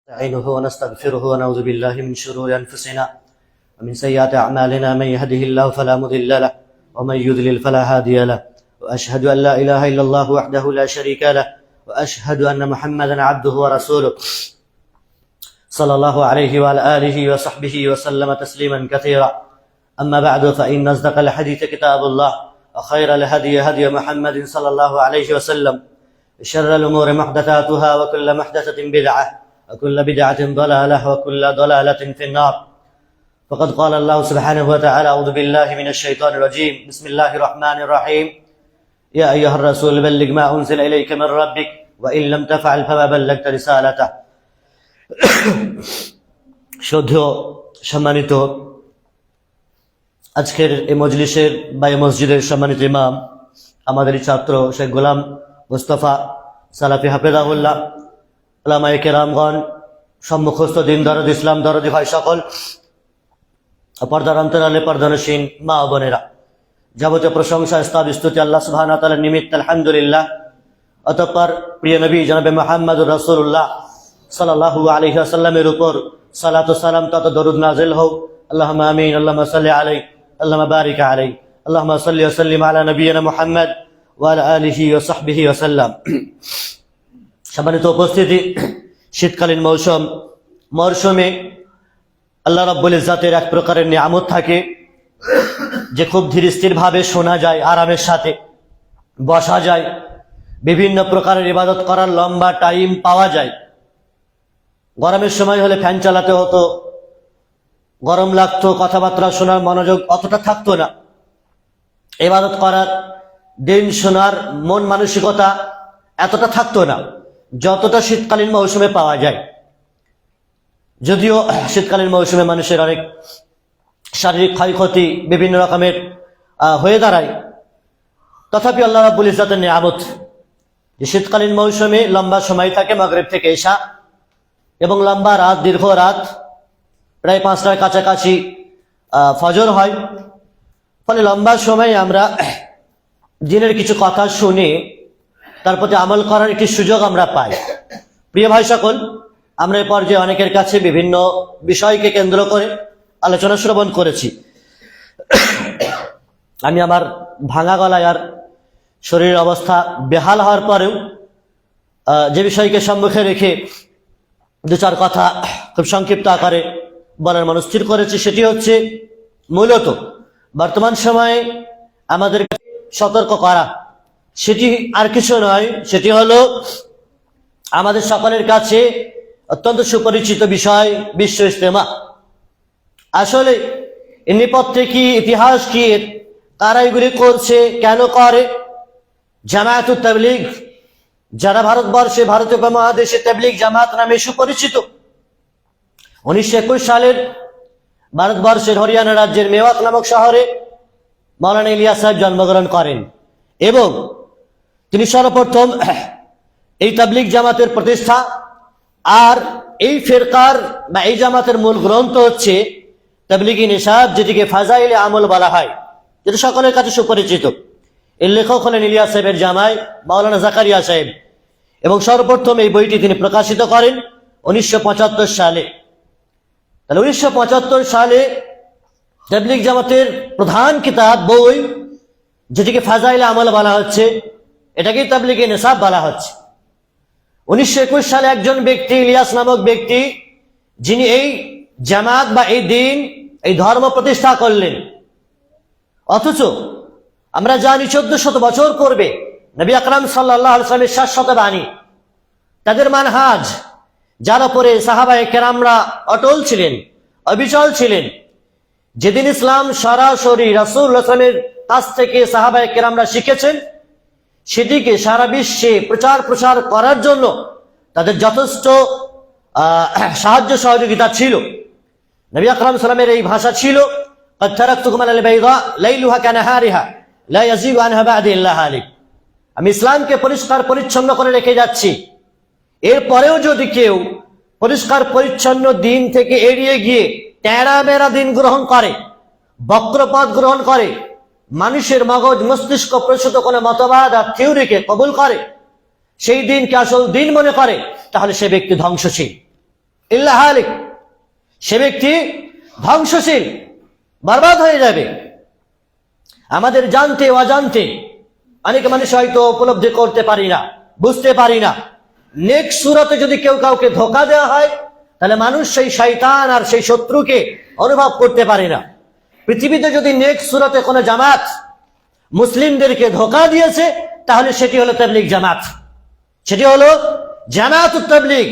نستعينه ونستغفره ونعوذ بالله من شرور أنفسنا ومن سيئات أعمالنا. من يهده الله فلا مضل له ومن يضلل فلا هادي له، وأشهد أن لا إله إلا الله وحده لا شريك له، وأشهد أن محمدا عبده ورسوله صلى الله عليه وعلى آله وصحبه وسلم تسليما كثيرا. أما بعد، فإن أصدق الحديث كتاب الله، وخير الهدي هدي محمد صلى الله عليه وسلم، شر الأمور محدثاتها، وكل محدثة بدعة، وكل بدعة ضلالة، وكل ضلالة في النار. فقد قال الله سبحانه وتعالى: أعوذ بالله من الشيطان الرجيم، بسم الله الرحمن الرحيم. يا أيها الرسول بلغ ما أنزل إليك من ربك وإن لم تفعل فما بلغت رسالته। শ্রদ্ধেয় সম্মানিত আজকের এই মজলিসের বা এই মসজিদের সম্মানিত ইমাম, আমাদের ছাত্র শেখ গোলাম মুস্তাফা সালাফি হাফেজাহুল্লাহ, উলামায়ে কেরামগণ, সম্মুখস্থ দিন দরদ ইসলাম দরদি ভাই সকল, পর্দার অন্তরালে পর্দানসীন মা ও বোনেরা, যাবতীয় প্রশংসা স্তব স্তুতি আল্লাহ সুবহানাহু ওয়া তাআলার নিমিত্ত, আলহামদুলিল্লাহ। অতঃপর প্রিয় নবী জনাবে মুহাম্মদুর রাসূলুল্লাহ সাল্লাল্লাহু আলাইহি ওয়াসাল্লামের উপর সালাত ও সালাম তথা দরুদ নাযিল হোক। আল্লাহুম্মা আমিন। আল্লাহুম্মা সাল্লি আলাইহি, আল্লাহুম্মা বারিক আলাইহি, আল্লাহুম্মা সাল্লি ওয়া সাল্লিম আলা নবিয়িনা মুহাম্মদ ওয়া আলা আলিহি ওয়া সাহবিহি ওয়া সাল্লাম। সম্মানিত উপস্থিতি, শীতকালীন মরশুমে আল্লাহ রাব্বুল ইজ্জাতের এক প্রকারের নিয়ামত থাকে যে খুব ধীর স্থির ভাবে শোনা যায়, আরামের সাথে বসা যায়, বিভিন্ন প্রকারের ইবাদত করার লম্বা টাইম পাওয়া যায়। গরমের সময় হলে ফ্যান চালাতে হতো, গরম লাগতো, কথাবার্তা শোনার মনোযোগ অতটা থাকতো না, ইবাদত করার, দিন শোনার মন মানসিকতা এতটা থাকতো না যতটা শীতকালীন মৌসুমে পাওয়া যায়। যদিও শীতকালীন মৌসুমে মানুষের অনেক শারীরিক ক্ষয়ক্ষতি বিভিন্ন রকমের হয়ে দাঁড়ায়, তথাপি আল্লাহ রাব্বুল ইজ্জাতের নিয়ামত যে শীতকালীন মৌসুমে লম্বা সময় থাকে মাগরিব থেকে ইশা, এবং লম্বা রাত, দীর্ঘ রাত, প্রায় 5টার কাছাকাছি ফজর হয়। ফলে লম্বা সময় আমরা দিনের কিছু কথা শুনে তার প্রতি আমল করার একটি সুযোগ আমরা পাই। প্রিয় ভাই সকল, আমরা এ পর্যায়ে অনেকের কাছে বিভিন্ন বিষয়কে কেন্দ্র করে আলোচনা শ্রবণ করেছি। আমি আমার ভাঙা গলায় আর শরীরের অবস্থা বেহাল হওয়ার পরেও যে বিষয়কে সম্মুখে রেখে দু চার কথা খুব সংক্ষিপ্ত আকারে বলার মন স্থির করেছি, সেটি হচ্ছে মূলত বর্তমান সময়ে আমাদের সতর্ক করা। সেটি আর কিছু নয়, সেটি হলো আমাদের সকলের কাছে অত্যন্ত সুপরিচিত বিষয়, বিশ্ব ইজতেমা। আসলে এর নেপথ্যে কি, ইতিহাস কি, কারা এগুলি করছে, কেন করে? জামায়াতুত তাবলীগ, যারা ভারতবর্ষে, ভারতীয় উপমহাদেশে তাবলীগ জামাত নামে সুপরিচিত, 1921 সালের ভারতবর্ষের হরিয়ানা রাজ্যের মেওয়াত নামক শহরে মাওলানা ইলিয়াস সাহেব জন্মগ্রহণ করেন, এবং তিনি সর্বপ্রথম এই তাবলীগ জামাতের প্রতিষ্ঠা। আর এই ফিরকার বা এই জামাতের মূল গ্রন্থ হচ্ছে তাবলীগি নিসাব, যেটিকে ফাজাইলে আমল বলা হয়, যেটা সকলের কাছে সুপরিচিত। এর লেখক হলেন ইলিয়াস সাহেবের জামাই মাওলানা জাকারিয়া সাহেব, এবং সর্বপ্রথম এই বইটি তিনি প্রকাশিত করেন 1975 সালে। তাহলে 1975 সালে তাবলীগ জামাতের প্রধান কিতাব, বই, যেটিকে ফাজাইলে আমল বলা হচ্ছে, এটাকেই তাবলীগি নিসাব বলা হচ্ছে। 1921 সালে একজন ব্যক্তি, ইলিয়াস নামক ব্যক্তি, যিনি এই জামাত বা এই দিন, এই ধর্ম প্রতিষ্ঠা করলেন। অথচ আমরা জানি 1400 বছর পূর্বে নবী আকরাম সাল্লাল্লাহু আলাইহি ওয়াসাল্লামের শাশ্বত বাণী, তাদের মানহাজ, যার উপরে সাহাবায়ে কেরামরা অটল ছিলেন, অবিচল ছিলেন, যেদিন ইসলাম সরাসরি রাসূলুল্লাহ সাল্লাল্লাহু আলাইহি ওয়াসাল্লামের কাছ থেকে সাহাবায়ে কেরামরা শিখেছেন, সেটিকে সারা বিশ্বে প্রচার করার জন্য তাদের যথেষ্ট সাহায্য সহযোগিতা ছিল। নবী আকরাম সাল্লাল্লাহু আলাইহি ওয়াসাল্লামের এই ভাষা ছিল, قد تركتكم على البيضاء ليلها كنهارها لا يزيغ عنها بعد إلا هالك। আমি ইসলামকে পরিষ্কার পরিচ্ছন্ন করে রেখে যাচ্ছি, এরপরেও যদি কেউ পরিষ্কার পরিচ্ছন্ন দিন থেকে এড়িয়ে গিয়ে টেরা মেরা দিন গ্রহণ করে, বক্রপথ গ্রহণ করে, মানুষের মগজ মস্তিষ্ক প্রসূত কোনো মতবাদ আর থিওরিকে কবুল করে, সেই দিনকে আসল দিন মনে করে, তাহলে সে ব্যক্তি ধ্বংসশীল। ইল্লা হালিক, সে ব্যক্তি ধ্বংসশীল, বরবাদ হয়ে যাবে। আমাদের জানতে অজান্তে অনেক মানুষ হয়তো উপলব্ধি করতে পারি না, বুঝতে পারি না। নেক সুরতে যদি কেউ কাউকে ধোঁকা দেওয়া হয়, তাহলে মানুষ সেই শয়তান আর সেই শত্রুকে অনুভব করতে পারে না। পৃথিবীতে যদি নেক সুরতে কোনো জামাত মুসলিমদেরকে ধোঁকা দিয়েছে, তাহলে সেটি হলো তাবলীগ জামাত, সেটি হলো জামাতুত তাবলীগ,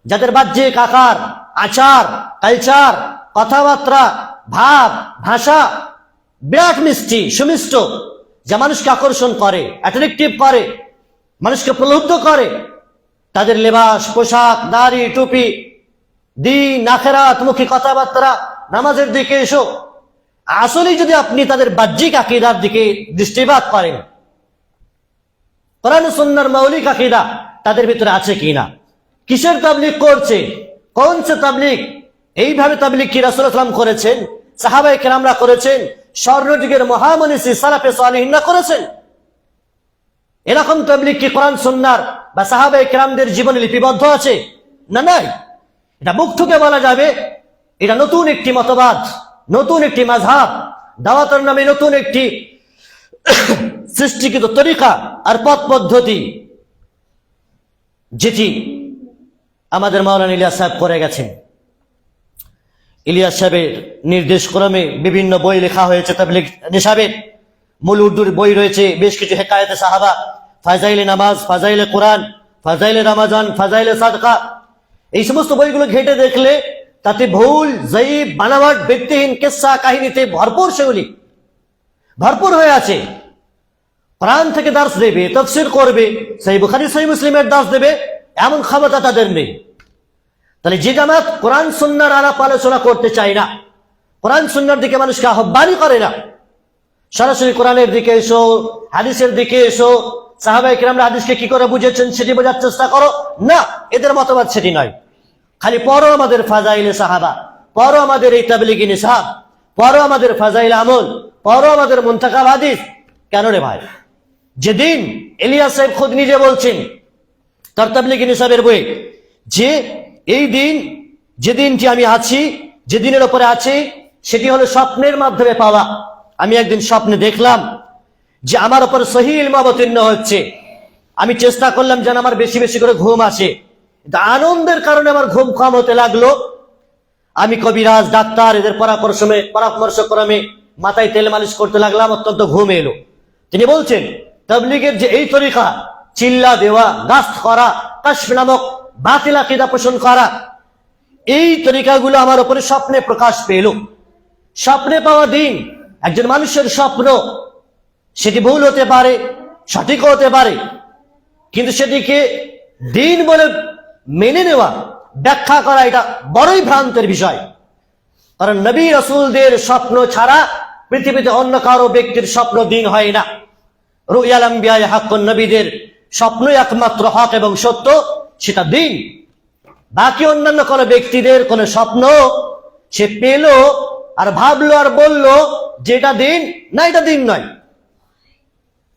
যাদের বাহ্যিক আকার, আচার, কালচার, কথাবার্তা, ভাব, ভাষা বিরাট মিষ্টি, সুমিষ্ট, যা মানুষকে আকর্ষণ করে, অ্যাট্রাকটিভ করে, মানুষকে প্রলুব্ধ করে। তাদের লেবাস, পোশাক, দাড়ি, টুপি, দিন আখেরাত মুখী কথাবার্তা, নামাজের দিকে এসো। আসলে যদি আপনি তাদের বাহ্যিক আকীদার দিকে দৃষ্টিপাত করেন, কোরআন ও সুন্নাহর মৌলিক আকীদা তাদের ভিতরে আছে কিনা, কিসের তাবলীগ করছে, কোন সে তাবলীগ, এইভাবে তাবলীগ কি রাসূলুল্লাহ সাল্লাল্লাহু আলাইহি ওয়াসাল্লাম করেছেন, সাহাবায়ে কেরামরা করেছেন, স্বর্ণযুগের মহামনীষী সালাফে সালেহিনরা করেছেন। এরকম তাবলীগ কি কোরআন সুন্নাহর বা সাহাবায়ে কেরামদের জীবনে লিপিবদ্ধ আছে? না, নাই। এটা মুখ থেকে বলা যাবে এটা নতুন একটি মতবাদ, নতুন একটি মাযহাব, দাওয়াতের নামে নতুন একটি সৃষ্টিকৃত তরিকা আর পথ পদ্ধতি, যেটি আমাদের মাওলানা ইলিয়াস সাহেব করে গেছেন। ইলিয়াস সাহেবের নির্দেশ ক্রমে বিভিন্ন বই লেখা হয়েছে তাবলীগ নিসাবের। মূল উর্দুর বই রয়েছে বেশ কিছু, হেকায়েতে সাহাবা, ফাজাইলে নামাজ, ফাজাইলে কোরআন, ফাজাইলে রমাজান, ফাজাইলে সাদকা। এই সমস্ত বইগুলো ঘেটে দেখলে তাতে ভুল, জয়ীফ, বানাওয়াট, ব্যক্তিহীন কিসসা কাহিনীতে ভরপুর, সেগুলি ভরপুর হয়ে আছে। কোরআন থেকে দার্স দেবে, তাফসীর করবে, সহিহ বুখারী সহিহ মুসলিমের দার্স দেবে, এমন ক্ষমতা তাদের নেই। তাহলে যে জামাত কোরআন সুন্নাহর আলাপ আলোচনা করতে চায় না, কোরআন সুন্নাহর দিকে মানুষকে আহ্বানই করে না, সরাসরি কোরআনের দিকে এসো, হাদিসের দিকে এসো, সাহাবায়ে কেরামরা হাদিসকে কি করে বুঝেছেন সেটি বোঝার চেষ্টা করো, না, এদের মতবাদ সেটি নয়। খালি পড়ো আমাদের ফাজাইলে সাহাবা, পড়ো আমাদের এই তাবলীগী নিসাব, পড়ো আমাদের ফাজাইলে আমল, পড়ো আমাদের মুনতাখাব হাদিস। কেন রে ভাই? যেদিন ইলিয়াস সাহেব খুদ নিজে বলছেন তার তাবলীগী নিসাবের বই, যে এই দিন, যে দিনটি আমি আছি, যে দিনের উপরে আছি, সেটি হলো স্বপ্নের মাধ্যমে পাওয়া। আমি একদিন স্বপ্নে দেখলাম যে আমার উপর সহি ইলম অবতীর্ণ হচ্ছে। আমি চেষ্টা করলাম যেন আমার বেশি বেশি করে ঘুম আসে, কিন্তু আনন্দের কারণে আমার ঘুম কম হতে লাগলো। আমি কবিরাজ, ডাক্তার, এদের পরামর্শক্রমে মাথায় তেল মালিশ করতে লাগলাম, অত্যন্ত ঘুম এলো। তিনি বলছেন তাবলীগের যে এই তরিকা, চিল্লা দেওয়া, গাস্ত করা, কাশফ নামক বাতিল আকীদা পোষণ করা, এই তরিকাগুলো আমার উপরে স্বপ্নে প্রকাশ পেল। স্বপ্নে পাওয়া দিন, একজন মানুষের স্বপ্ন, সেটি ভুল হতে পারে, সঠিক হতে পারে, কিন্তু সেটিকে দিন বলে মেনে নেওয়া, ব্যাখ্যা করা, এটা বড়ই ভ্রান্তের বিষয়। কারণ নবী রাসূলদের স্বপ্ন ছাড়া পৃথিবীতে অন্য কারো ব্যক্তির স্বপ্ন দিন হয় না। রুয়াল আম্বিয়া হাক্কুন, নবীদের স্বপ্নই একমাত্র হক এবং সত্য, সেটা দিন। বাকি অন্যান্য কোন ব্যক্তিদের কোন স্বপ্ন সে পেল আর ভাবলো আর বলল যে এটা দিন, না, এটা দিন নয়,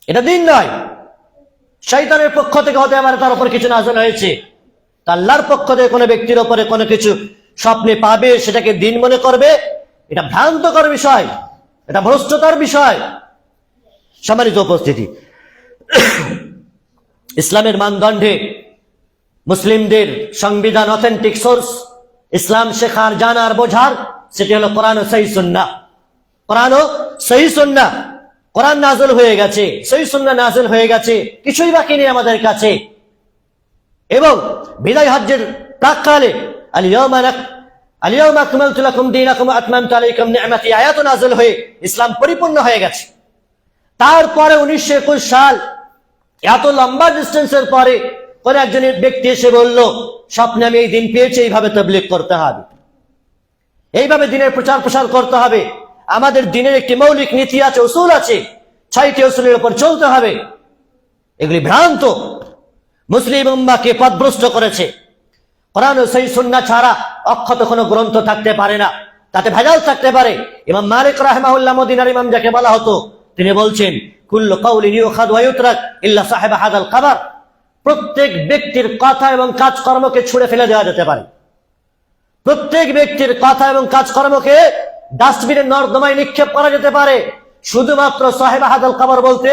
এটা দিন নয়। শয়তানের পক্ষ থেকে হতে পারে তার উপর কিছু নাযিল হয়েছে, তা আল্লাহর পক্ষ থেকে কোনো ব্যক্তির উপরে কোনো কিছু স্বপ্নে পাবে, সেটাকে দিন মনে করবে, এটা ভ্রান্তকর বিষয়, এটা ভ্রষ্টতার বিষয়। সম্মানিত উপস্থিতি, ইসলামের মানদণ্ডে মুসলিমদের সংবিধান অথেন্টিক সোর্স, ইসলাম শেখার, জানার, বোঝার, সেটি হলো কোরআন ও সহিহ সুন্নাহ। কোরআন ও সহিহ সুন্নাহ, কোরআন নাযিল হয়ে গেছে, সহিহ সুন্নাহ নাযিল হয়ে গেছে, কিছুই বাকি নেই আমাদের কাছে। এবং বিদায় হজ্জের প্রাক্কালে আল-ইয়াওমা আকমালতু লাকুম দীনাকুম ওয়া আতমামতু আলাইকুম নি'মাতি আয়াত নাযিল হয়ে ইসলাম পরিপূর্ণ হয়ে গেছে। তারপরে 1921 সাল, এত লম্বা ডিস্টেন্সের পরে কোন একজন ব্যক্তি এসে বলল স্বপ্নে আমি এই দিন পেয়েছি, এইভাবে তাবলীগ করতে হবে, এইভাবে দিনের প্রচার প্রসার করতে হবে। আমাদের দিনের একটি মৌলিক নীতি আছে, উসুল আছে, 6টি উসুলের উপর চলতে হবে। এগুলি ভ্রান্ত, মুসলিম উম্মাহকে পথভ্রষ্ট করেছে। কোরআন ও সহিহ সুন্নাহ ছাড়া অক্ষত কোনো গ্রন্থ থাকতে পারে না, তাতে ভেজাল থাকতে পারে। ইমাম মালিক রাহিমাহুল্লাহ, মদিনার ইমাম যাকে বলা হতো, তিনি বলছেন কুল্লু কাউলিন ইউখাযু ওয়া ইউতরাক ইল্লা সাহিবা হাযাল কবর। প্রত্যেক ব্যক্তির কথা এবং কাজকর্মকে ছুঁড়ে ফেলে দেওয়া যেতে পারে, প্রত্যেক ব্যক্তির কথা এবং কাজকর্মকে ডাস্টবিনের নর্দমায় নিক্ষেপ করা যেতে পারে, শুধুমাত্র সাহেব আহাদাল কবর বলতে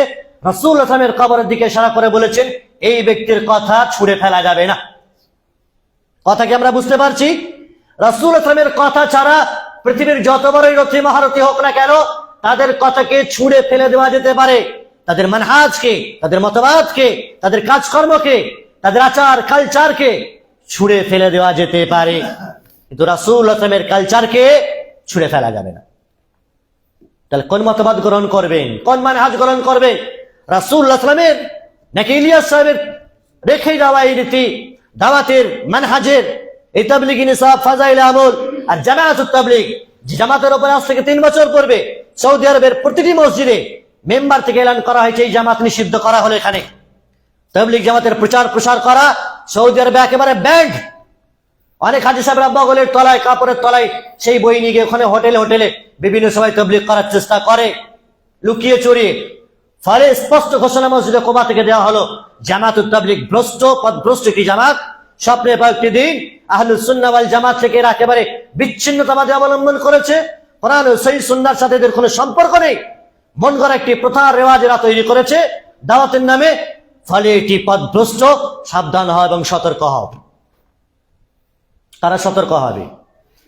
রাসূল আসলামের কবরের দিকে ইশারা করে বলেছেন এই ব্যক্তির কথা ছুঁড়ে ফেলা যাবে না। কথা কি আমরা বুঝতে পারছি? রাসূল আসলামের কথা ছাড়া পৃথিবীর যত বড়ই রথী মহারথী হোক না কেন, তাদের কথাকে ছুঁড়ে ফেলে দেওয়া যেতে পারে, তাদের মানহাজকে, তাদের মতবাদকে, তাদের কাজকর্মকে, তাদের আচার কালচারকে ছুঁড়ে ফেলে দেওয়া যেতে পারে, কিন্তু রাসূল আসলামের কালচারকে ছুঁড়ে ফেলা যাবে না। তাহলে কোন মতবাদ গ্রহণ করবেন, কোন মানহাজ গ্রহণ করবেন? রাসূল আসলামের নাকি ইলিয়াস সাহেবের রেখে যাওয়া এই রীতি দাওয়াতের মানহাজের এই তাবলীগী নিসাব ফাজাইল আমল আর জামায়াতুত তাবলীগ, যে জামাতের উপর আজ থেকে 3 বছর পূর্বে সৌদি আরবের প্রতিটি মসজিদে মেম্বার থেকে এলান করা হয়েছে এই জামাত নিষিদ্ধ করা হলো। এখানে তাবলীগ জামাতের প্রচার প্রসার করা সৌদি আরবে একেবারে ব্যান্ড। অনেক হাজী সাহেবরা বগলের তলায়, কাপড়ের তলায় সেই বই নিয়ে গিয়ে ওখানে হোটেলে হোটেলে বিভিন্ন সময় তাবলীগ করার চেষ্টা করে লুকিয়ে চুরিয়ে। ফলে স্পষ্ট ঘোষণা মসজিদে কুবা থেকে দেওয়া হলো জামাতুত তাবলীগ ভ্রষ্ট, পথভ্রষ্ট একটি জামাত। স্বপ্নে কয়েকটি দিন আহলুস সুন্নাহ ওয়াল জামাত থেকে এরা একেবারে বিচ্ছিন্নতাবাদী অবলম্বন করেছে। কোরআন ও সহিহ সুন্নাহর সাথে এদের কোনো সম্পর্ক নেই, মন গড়া একটি প্রথা রেওয়াজ এরা তৈরি করেছে দাওয়াতের নামে। ফলে এটি পথভ্রষ্ট। সাবধান হও এবং সতর্ক হও। তারা সতর্ক হবে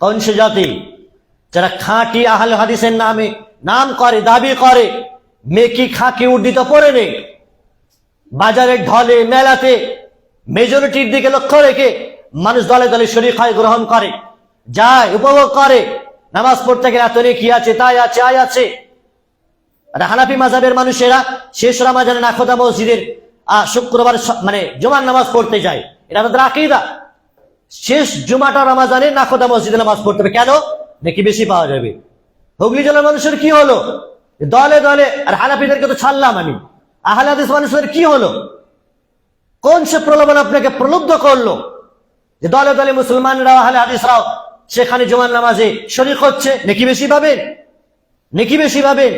কোন সে জাতি? যারা খাঁটি আহলে হাদিসের নামে নাম করে, দাবি করে, মেকি খাঁকি উর্দিত পরে নেই, বাজারের ঢলে মেলাতে মেজরিটির দিকে লক্ষ্য রেখে মানুষ দলে দলে শরীক হয়, গ্রহণ করে, যায়, উপভোগ করে। নামাজ পড়তে গেলে এত নেকি আছে, তাই আছে, আয় আছে। আর হানাফি মাযহাবের মানুষেরা শেষ রমাজানে নাখোদা মসজিদের শুক্রবার মানে জুমার নামাজ পড়তে যায়, এটা তাদের আকীদা। শেষ জুমাটা রমাজানে নাখোদা মসজিদে নামাজ পড়তে হবে, কেন? নাকি বেশি পাওয়া যাবে। হুগলি জেলার মানুষের কি হলো? দলে দলে, আর হানাফিদেরকে তো ছাড়লাম আমি, আহলে হাদিস মানুষের কি হলো? কোন সে প্রলোভন আপনাকে প্রলুব্ধ করলো যে দলে দলে মুসলমানরা, আহলে হাদিসরাও সেখানে জুমার নামাজে শরীক হচ্ছে? নাকি বেশি পাবেন, নাকি বেশি পাবেন।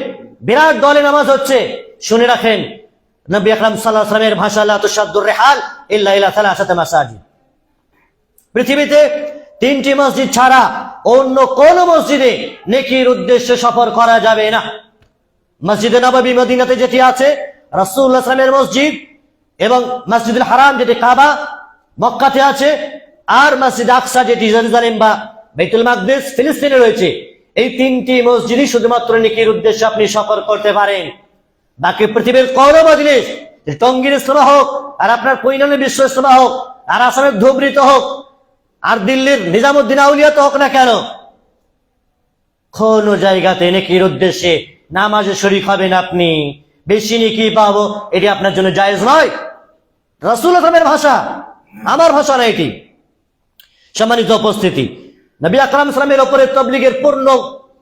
বিরাট দলে নামাজ হচ্ছে। শুনে রাখেন, নবী আকরাম সাল্লাল্লাহু আলাইহি ওয়াসাল্লামের ভাষা, লা তুশাদ্দুর রিহাল ইল্লা ইলা সালাসাতি মাসাজিদ। পৃথিবীতে 3টি মসজিদ ছাড়া অন্য কোন মসজিদে নেকির উদ্দেশ্যে সফর করা যাবে না। মসজিদে নববী মদিনাতে যেটি আছে রাসূলুল্লাহ সাল্লাল্লাহু আলাইহি ওয়াসাল্লামের মসজিদ, এবং মসজিদুল হারাম যেটি কাবা মক্কাতে আছে, আর মসজিদ আকসা যেটি জেরুজালেম বা বাইতুল মাকদিস ফিলিস্তিনে রয়েছে। এই 3টি মসজিদই শুধুমাত্র নেকির উদ্দেশ্যে আপনি সফর করতে পারেন। বাকি পৃথিবীর কোন মজলিস, টঙ্গীর ইসলামা হোক, আর আপনার পৈনানের বিশ্ব ইসলামা হোক, আর আসামের ধুবড়িত হোক, আর দিল্লির নিজামুদ্দিন আউলিয়াত হোক না কেন, কোন জায়গাতে নেকির উদ্দেশ্যে নামাজে শরীক হবেন আপনি, বেশি নেকি পাবো, এটি আপনার জন্য জায়েজ নয়। রাসূল আকরামের ভাষা, আমার ভাষা না এটি। সম্মানিত উপস্থিতি, নবী আকরাম সাল্লাল্লাহু আলাইহি ওয়াসাল্লামের উপরে তাবলীগের পূর্ণ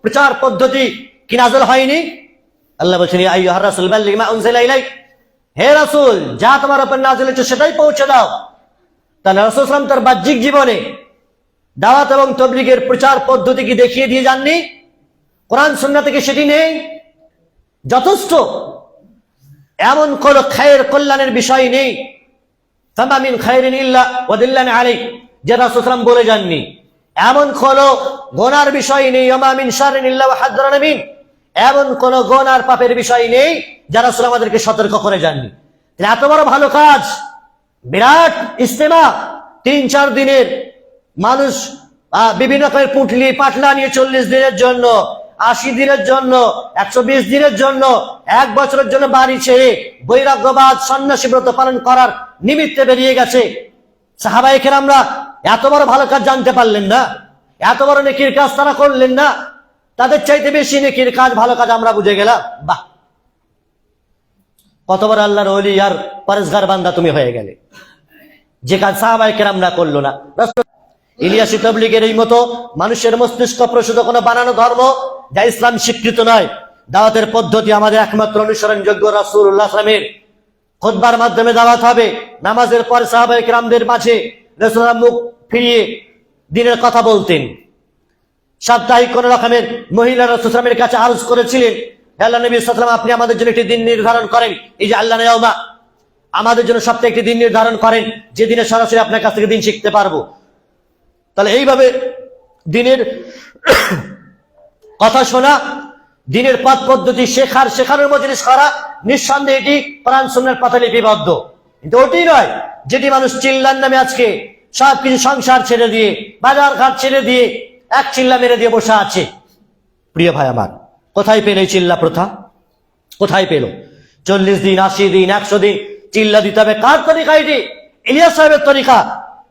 প্রচার পদ্ধতি কি নাযিল হয়নি? আল্লাহ বলছেন, ইয়া আইয়ুহার রাসূল বাল্লিগ মা উনজিলা ইলাইক, হে রাসূল, যা তোমার উপর নাযিল হয়েছে সেটাই পৌঁছে দাও। তাহলে রাসূল সাল্লাল্লাহু আলাইহি ওয়াসাল্লাম তার বাহ্যিক জীবনে দাওয়াত এবং তাবলীগের প্রচার পদ্ধতি কি দেখিয়ে দিয়ে যাননি? কোরআন সুন্নাহ থেকে সেটি নেই? যথেষ্ট। এমন কোন খায়ের কল্যাণের বিষয় নেই ফামা মিন খায়রিন ইল্লা ওয়াদিল্লানা আলাইহি, যে রাসূল সাল্লাল্লাহু আলাইহি ওয়াসাল্লাম বলে যাননি। এমন কোন গুনার বিষয় নেই, ওমা মিন শাররিন ইল্লা ওয়াহাদরানা মিন, এমন কোন গুনার পাপের বিষয় নেই যা রাসূল আমাদেরকে সতর্ক করে যাননি। এত বড় ভালো কাজ, বিরাট ইজতিমা, 3-4 দিনের মানুষ বিভিন্ন রকমের পুটলি পাটলা নিয়ে 40 দিনের জন্য, 80 দিনের জন্য, 120 দিনের জন্য, 1 বছরের জন্য বাড়ি ছেড়ে বৈরাগ্যবাদ সন্ন্যাসী ব্রত পালন করার নিমিত্তে বেরিয়ে গেছে। সাহাবায়ে কেরামরা এত বড় ভালো কাজ জানতে পারলেন না? এত বড় নেকির কাজ তারা করলেন না? তাদের চাইতে বেশি নেকির কাজ, ভালো কাজ আমরা বুঝে গেলাম। বাহ, কত বড় আল্লাহর ওলি আর পরেশগার বান্দা তুমি হয়ে গেলে, যে কাজ সাহাবায়ে কেরামরা করলো না। ইলিয়াসী তাবলীগের এই মতো মানুষের মস্তিষ্ক প্রসূত কোনো বানানো ধর্ম যা ইসলাম স্বীকৃত নয়। দাওয়াতের পদ্ধতি আমাদের একমাত্র অনুসরণযোগ্য রাসূলুল্লাহ সাল্লাল্লাহু আলাইহি ওয়াসাল্লামের। খুতবার মাধ্যমে দাওয়াত হবে। নামাজের পর সাহাবায়ে কেরামদের মাঝে রাসূলুল্লাহ মুখ ফিরিয়ে দ্বীনের কথা বলতেন। সাপ্তাহিক কোন রকমের মহিলা রাসূল সাল্লাল্লাহু আলাইহি ওয়াসাল্লামের কাছে আরজ করেছিলেন, আল্লাহ নবী সাল্লাল্লাহু আলাইহি ওয়াসাল্লাম, আপনি আমাদের জন্য একটি দিন নির্ধারণ করেন। এই যে আল্লাহ ইয়াউমা, আমাদের জন্য সপ্তাহে একটি দিন নির্ধারণ করেন যে দিনে সরাসরি আপনার কাছ থেকে দিন শিখতে পারবো। তাহলে এইভাবে দিনের কথা শোনা, দিনের পথ পদ্ধতি শেখানোর মজলিস করা, নিঃসন্দেহে এটি কোরআন সুন্নাহর পথে লিপিবদ্ধ। কিন্তু ওটি নয় যেটি মানুষ চিল্লার নামে আজকে সবকিছু সংসার ছেড়ে দিয়ে, বাজার ঘাট ছেড়ে দিয়ে এক চিল্লা মেরে দিয়ে বসে আছে। প্রিয় ভাই আমার, কোথায় পেল এই চিল্লা প্রথা? কোথায় পেল? 40 দিন, 80 দিন, 100 দিন চিল্লা দিতে হবে। কার তরিকা এটি? ইলিয়াস সাহেবের তরিকা।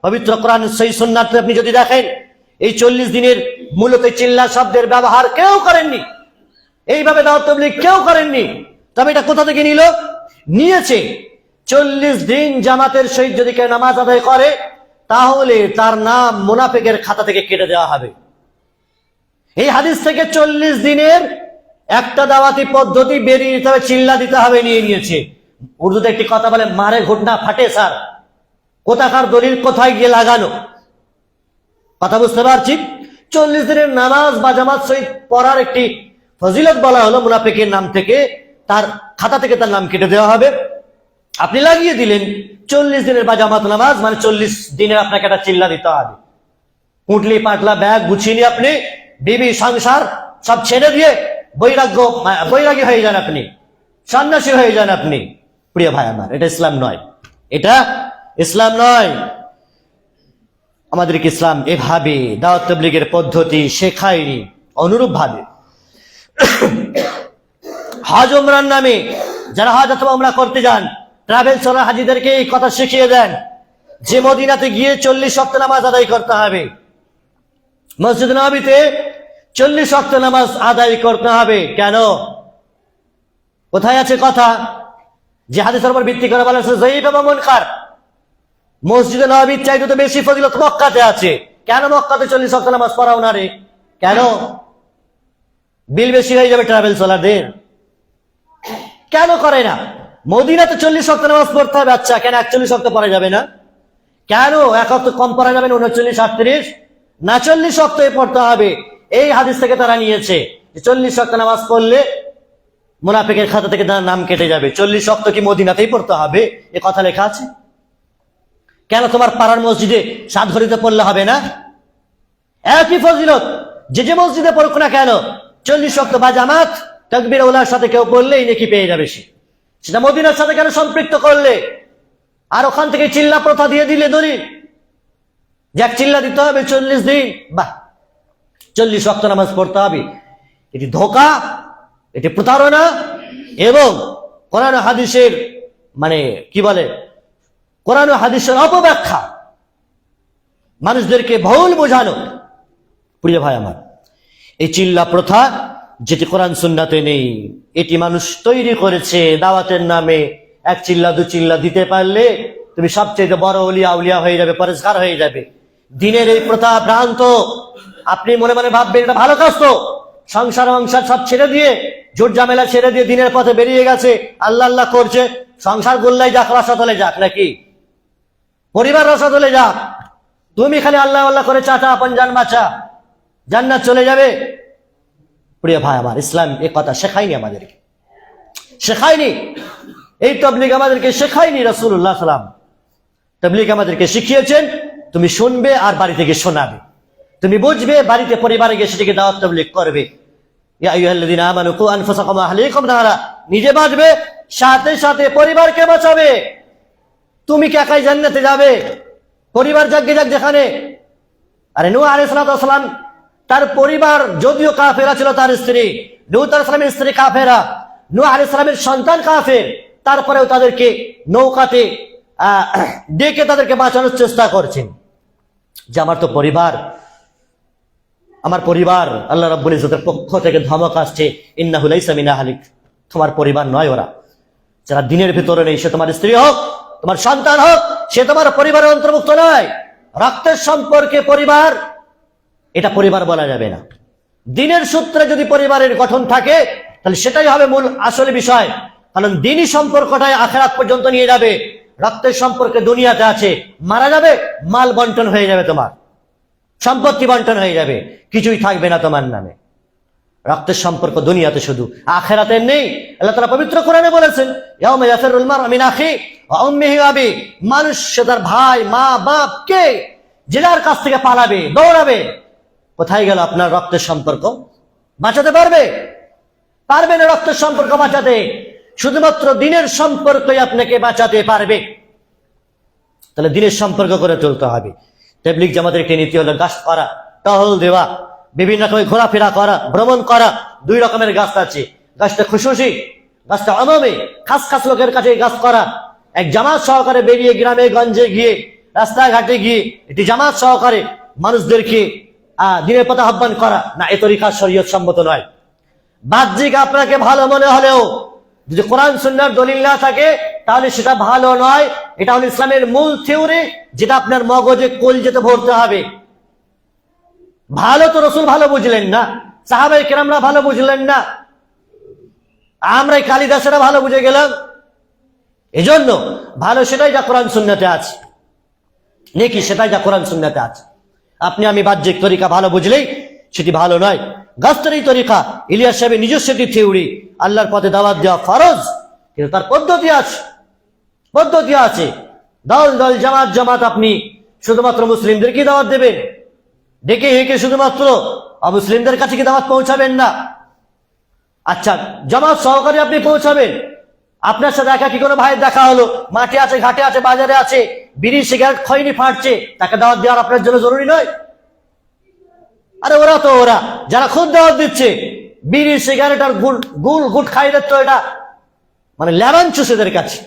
পবিত্র কোরআন সহিহ সুন্নাহতে আপনি যদি দেখেন, এই 40 দিনের মূলত চিল্লা শব্দের ব্যবহার কেউ করেননি, এইভাবে দাওয়াত তাবলীগ কেউ করেননি। তবে এটা কোথা থেকে নিয়েছে? 40 দিন জামাতের সহিত যদি কেউ নামাজ আদায় করে, তাহলে তার নাম মুনাফিকের খাতা থেকে কেটে দেওয়া হবে। এই হাদিস থেকে 40 দিনের একটা দাওয়াতি পদ্ধতি বেরিয়ে নিতে হবে, চিল্লা দিতে হবে নিয়েছে। উর্দুতে একটি কথা বলে, মারে ঘটনা ফাটে স্যার। কোথাকার দলিল কোথায় গিয়ে লাগানো? কথা বুঝতে পারছি। 40 দিনের নামাজ বা জামাত সহিত পড়ার একটি ফজিলত বলা হলো, মুনাফিকের নাম থেকে, তার খাতা থেকে তার নাম কেটে দেওয়া হবে। আপনি লাগিয়ে দিলেন 40 দিনের বা জামাত নামাজ, মানে 40 দিনের আপনাকে একটা চিল্লা দিতে হবে। পুঁটলি পাটলা ব্যাগ গুছিয়ে নিয়ে আপনি বিবি সংসার সব ছেড়ে দিয়ে বৈরাগী হয়ে যান, আপনি সন্ন্যাসী হয়ে যান আপনি। প্রিয় ভাই আমার, এটা ইসলাম নয়, এটা ইসলাম নয়। আমাদেরকে ইসলাম এভাবে দাওয়াত তাবলীগের পদ্ধতি শেখায়নি। অনুরূপ ভাবে হজ উমরার নামে যারা হজ অথবা উমরা করতে যান, ট্রাভেল চলা হাজিদেরকে এই কথা শিখিয়ে দেন যে মদিনাতে গিয়ে 40 ওয়াক্ত নামাজ আদায় করতে হবে, মসজিদ নববীতে 40 ওয়াক্ত নামাজ আদায় করতে হবে। কেন? কোথায় আছে কথা যে হাদিসের উপর ভিত্তি করে বলা হয়েছে যায়ীফ এবং মুনকার? মসজিদে নববীর চাইতে তো বেশি ফজিলত মক্কাতে আছে। কেন মক্কাতে 40 ওয়াক্ত নামাজ পড়াও না রে? কেন? বিল বেশি হয়ে যাবে ট্রাভেল চলাদের। কেন করে না? মদিনাতে 40 ওয়াক্ত নামাজ পড়তে হবে, আচ্ছা কেন 41 ওয়াক্ত পড়া যাবে না? কেন 1 ওয়াক্ত কম পড়া যাবে না? 39, 38 না, 40 ওয়াক্ত পড়তে হবে। এই হাদিস থেকে তারা নিয়েছে যে 40 ওয়াক্ত নামাজ পড়লে মুনাফিকের খাতা থেকে তার নাম কেটে যাবে। 40 ওয়াক্ত কি মদিনাতেই পড়তে হবে? এ কথা লেখা আছে। কেন তোমার পাড়ার মসজিদে 7 ঘড়িতে পড়লে হবে না? একই ফজিলত যে মসজিদে পড়ুক না কেন, 40 ওয়াক্ত বা জামাত তাকবীর উলার সাথে কেউ পড়লেই নাকি পেয়ে যাবে সেটা মদিনার সাথে কেন সম্পৃক্ত করলে? আর ওখান থেকে চিল্লা প্রথা দিয়ে দিলে দলিল যে এক চিল্লা দিতে হবে 40 দিন, বাহ 40 ওয়াক্ত নামাজ পড়তে হবে। এটি ধোঁকা, এটি প্রতারণা এবং কোরআন হাদিসের মানে কি বলে, কোরআন হাদিসের অপব্যাখ্যা, মানুষদেরকে ভুল বোঝানো। প্রিয় ভাই আমার, এই চিল্লা প্রথা যেটি কোরআন সুন্নাতে নেই, এটি মানুষ তৈরি করেছে দাওয়াতের নামে। এক চিল্লা 2 চিল্লা দিতে পারলে তুমি সবচেয়ে বড় আউলিয়া হয়ে যাবে, পরেশগার হয়ে যাবে। দিনের এই প্রথা ভ্রান্ত। আপনি মনে মনে ভাববেন এটা ভালো কাজ, তো সংসার সব ছেড়ে দিয়ে, জোট ঝামেলা ছেড়ে দিয়ে দিনের পথে বেরিয়ে গেছে, আল্লাহ আল্লাহ করছে। সংসার গোল্লাই যাক, রসাতলে যাক, নাকি পরিবার রসাতলে যাক, তুমি খালি আল্লাহ আল্লাহ করে চাচা আপন জান বাঁচা, জান্নাত চলে যাবে। প্রিয় ভাই আমার, ইসলাম এ কথা শেখায়নি আমাদেরকে, শেখায়নি। এই তাবলীগ আমাদেরকে শেখায়নি। রাসূলুল্লাহ সাল্লাল্লাহু আলাইহি ওয়াসাল্লাম তাবলীগ আমাদেরকে শিখিয়েছেন তুমি শুনবে আর বাড়ি থেকে শোনাবে, তুমি বুঝবে, বাড়িতে পরিবারে গিয়ে সেটাকে দাওয়াত তাবলীগ করবে। ইয়া আইয়ুহাল্লাযীনা আমানু কু আনফুসাকুম ওয়া আহলিকুম নারা, নিজে বাঁচবে সাথে সাথে পরিবারকে বাঁচাবে। তুমি কি একাই জান্নাতে যাবে? পরিবার যাক যেখানে। আরে নূহ আলাইহিস সালাম, তার পরিবার যদিও কাফেরা ছিল, তার স্ত্রী নূহ আলাইহিস সালামের স্ত্রী কাফেরা, নূহ আলাইহিস সালামের সন্তান কাফের, তারপরেও তাদেরকে নৌকাতে ডেকে তাদেরকে বাঁচানোর চেষ্টা করছেন যে আমার তো পরিবার, আমার পরিবার। আল্লাহ রাব্বুল ইজ্জতের পক্ষ থেকে ধমক আসছে, ইন্নাহু লাইসা মিন আহলিক, তোমার পরিবার নয় ওরা। যারা দিনের ভিতরে নেই, সে তোমার স্ত্রী হোক, তোমার সন্তান হোক, সে তোমার পরিবারের অন্তর্ভুক্ত নয়। রক্তের সম্পর্কে পরিবার, এটা পরিবার বলা যাবে না। দিনের সূত্রে যদি পরিবারের গঠন থাকে, তাহলে সেটাই হবে মূল আসল বিষয়। কারণ দিনই সম্পর্কটাই আখিরাত পর্যন্ত নিয়ে যাবে। রক্তের সম্পর্কে দুনিয়াতে আছে, মারা যাবে, মাল বন্টন হয়ে যাবে, তোমার সম্পত্তি বন্টন হয়ে যাবে, কিছুই থাকবে না তোমার নামে। রক্তের সম্পর্ক দুনিয়াতে শুধু, আখিরাতে নেই। আল্লাহ তাআলা পবিত্র কোরআনে বলেছেন, ইয়াউমা ইয়াফিরুল মার'উ মিন আখিহি ওয়া উম্মিহি ওয়া আবিহি, মানুষ সে তার ভাই, মা, বাপ, কে যে যার কাছ থেকে পালাবে, দৌড়াবে। কোথায় গেল আপনার রক্তের সম্পর্ক? বাঁচাতে পারবে? পারবে না রক্তের সম্পর্ক বাঁচাতে। শুধুমাত্র দিনের সম্পর্কই আপনাকে বাঁচাতে পারবে। তাহলে দিনের সম্পর্ক করে তুলতে হবে। তাবলীগ জামাতের একটি নীতি হলো গাছ করা, টহল দেওয়া, বিভিন্ন রকমের ঘোরাফেরা করা, ভ্রমণ করা। দুই রকমের গাছ আছে, গাছটা খুশুসি, গাছটা আমমে, খাস খাস লোকের কাছে গাছ করা। এক জামাত সহকারে বেরিয়ে গ্রামে গঞ্জে গিয়ে, রাস্তাঘাটে গিয়ে একটি জামাত সহকারে মানুষদেরকে দিনের পথে আহ্বান করা, না, এ তরিকা শরীয়ত সম্মত নয়। বাহ্যিক আপনাকে ভালো মনে হলেও যদি কোরআন সুন্নাহর দলিল না থাকে তাহলে সেটা ভালো নয়। এটা হলো ইসলামের মূল থিওরি, যেটা আপনার মগজে কলজেতে ভরতে হবে। ভালো তো রসুল ভালো বুঝলেন না, সাহাবায়ে কেরামরা ভালো বুঝলেন না, আমরা কালিদাসেরা ভালো বুঝে গেলাম। এজন্য ভালো সেটাই যা কোরআন সুন্নাতে আছে, নেকি সেটাই যা কোরআন সুন্নাতে আছে। আপনি আমি বাহ্যিক তরিকা ভালো বুঝলেই সেটি ভালো নয়। গাছের এই তরিকা, ইলিয়াস সাহেবের নিজস্ব একটি থিওরি, আল্লাহর পথে দাওয়াত দেওয়া ফরজ, কিন্তু তার পদ্ধতি আছে, পদ্ধতি আছে। দল দল জামাত জামাত আপনি শুধুমাত্র মুসলিমদেরকে দাওয়াত দেবেন, ডেকে হেঁকে শুধুমাত্র অমুসলিমদের কাছে কি দাওয়াত পৌঁছাবেন না? আচ্ছা, জামাত সহকারে আপনি পৌঁছাবেন, আপনার সাথে একা কি কোনো ভাইয়ের দেখা হলো, মাঠে আছে, ঘাটে আছে, বাজারে আছে, বিড়ি সিগারেট খৈনি ফাটছে, তাকে দাওয়াত দেওয়ার আপনার জন্য জরুরি নয়? আরে ওরা যারা খুদ দাওয়াত দিচ্ছে, বিড়ি সিগারেট আর গুড় খাইলে তো এটা মানে লেমন চুষ এদের কাছে,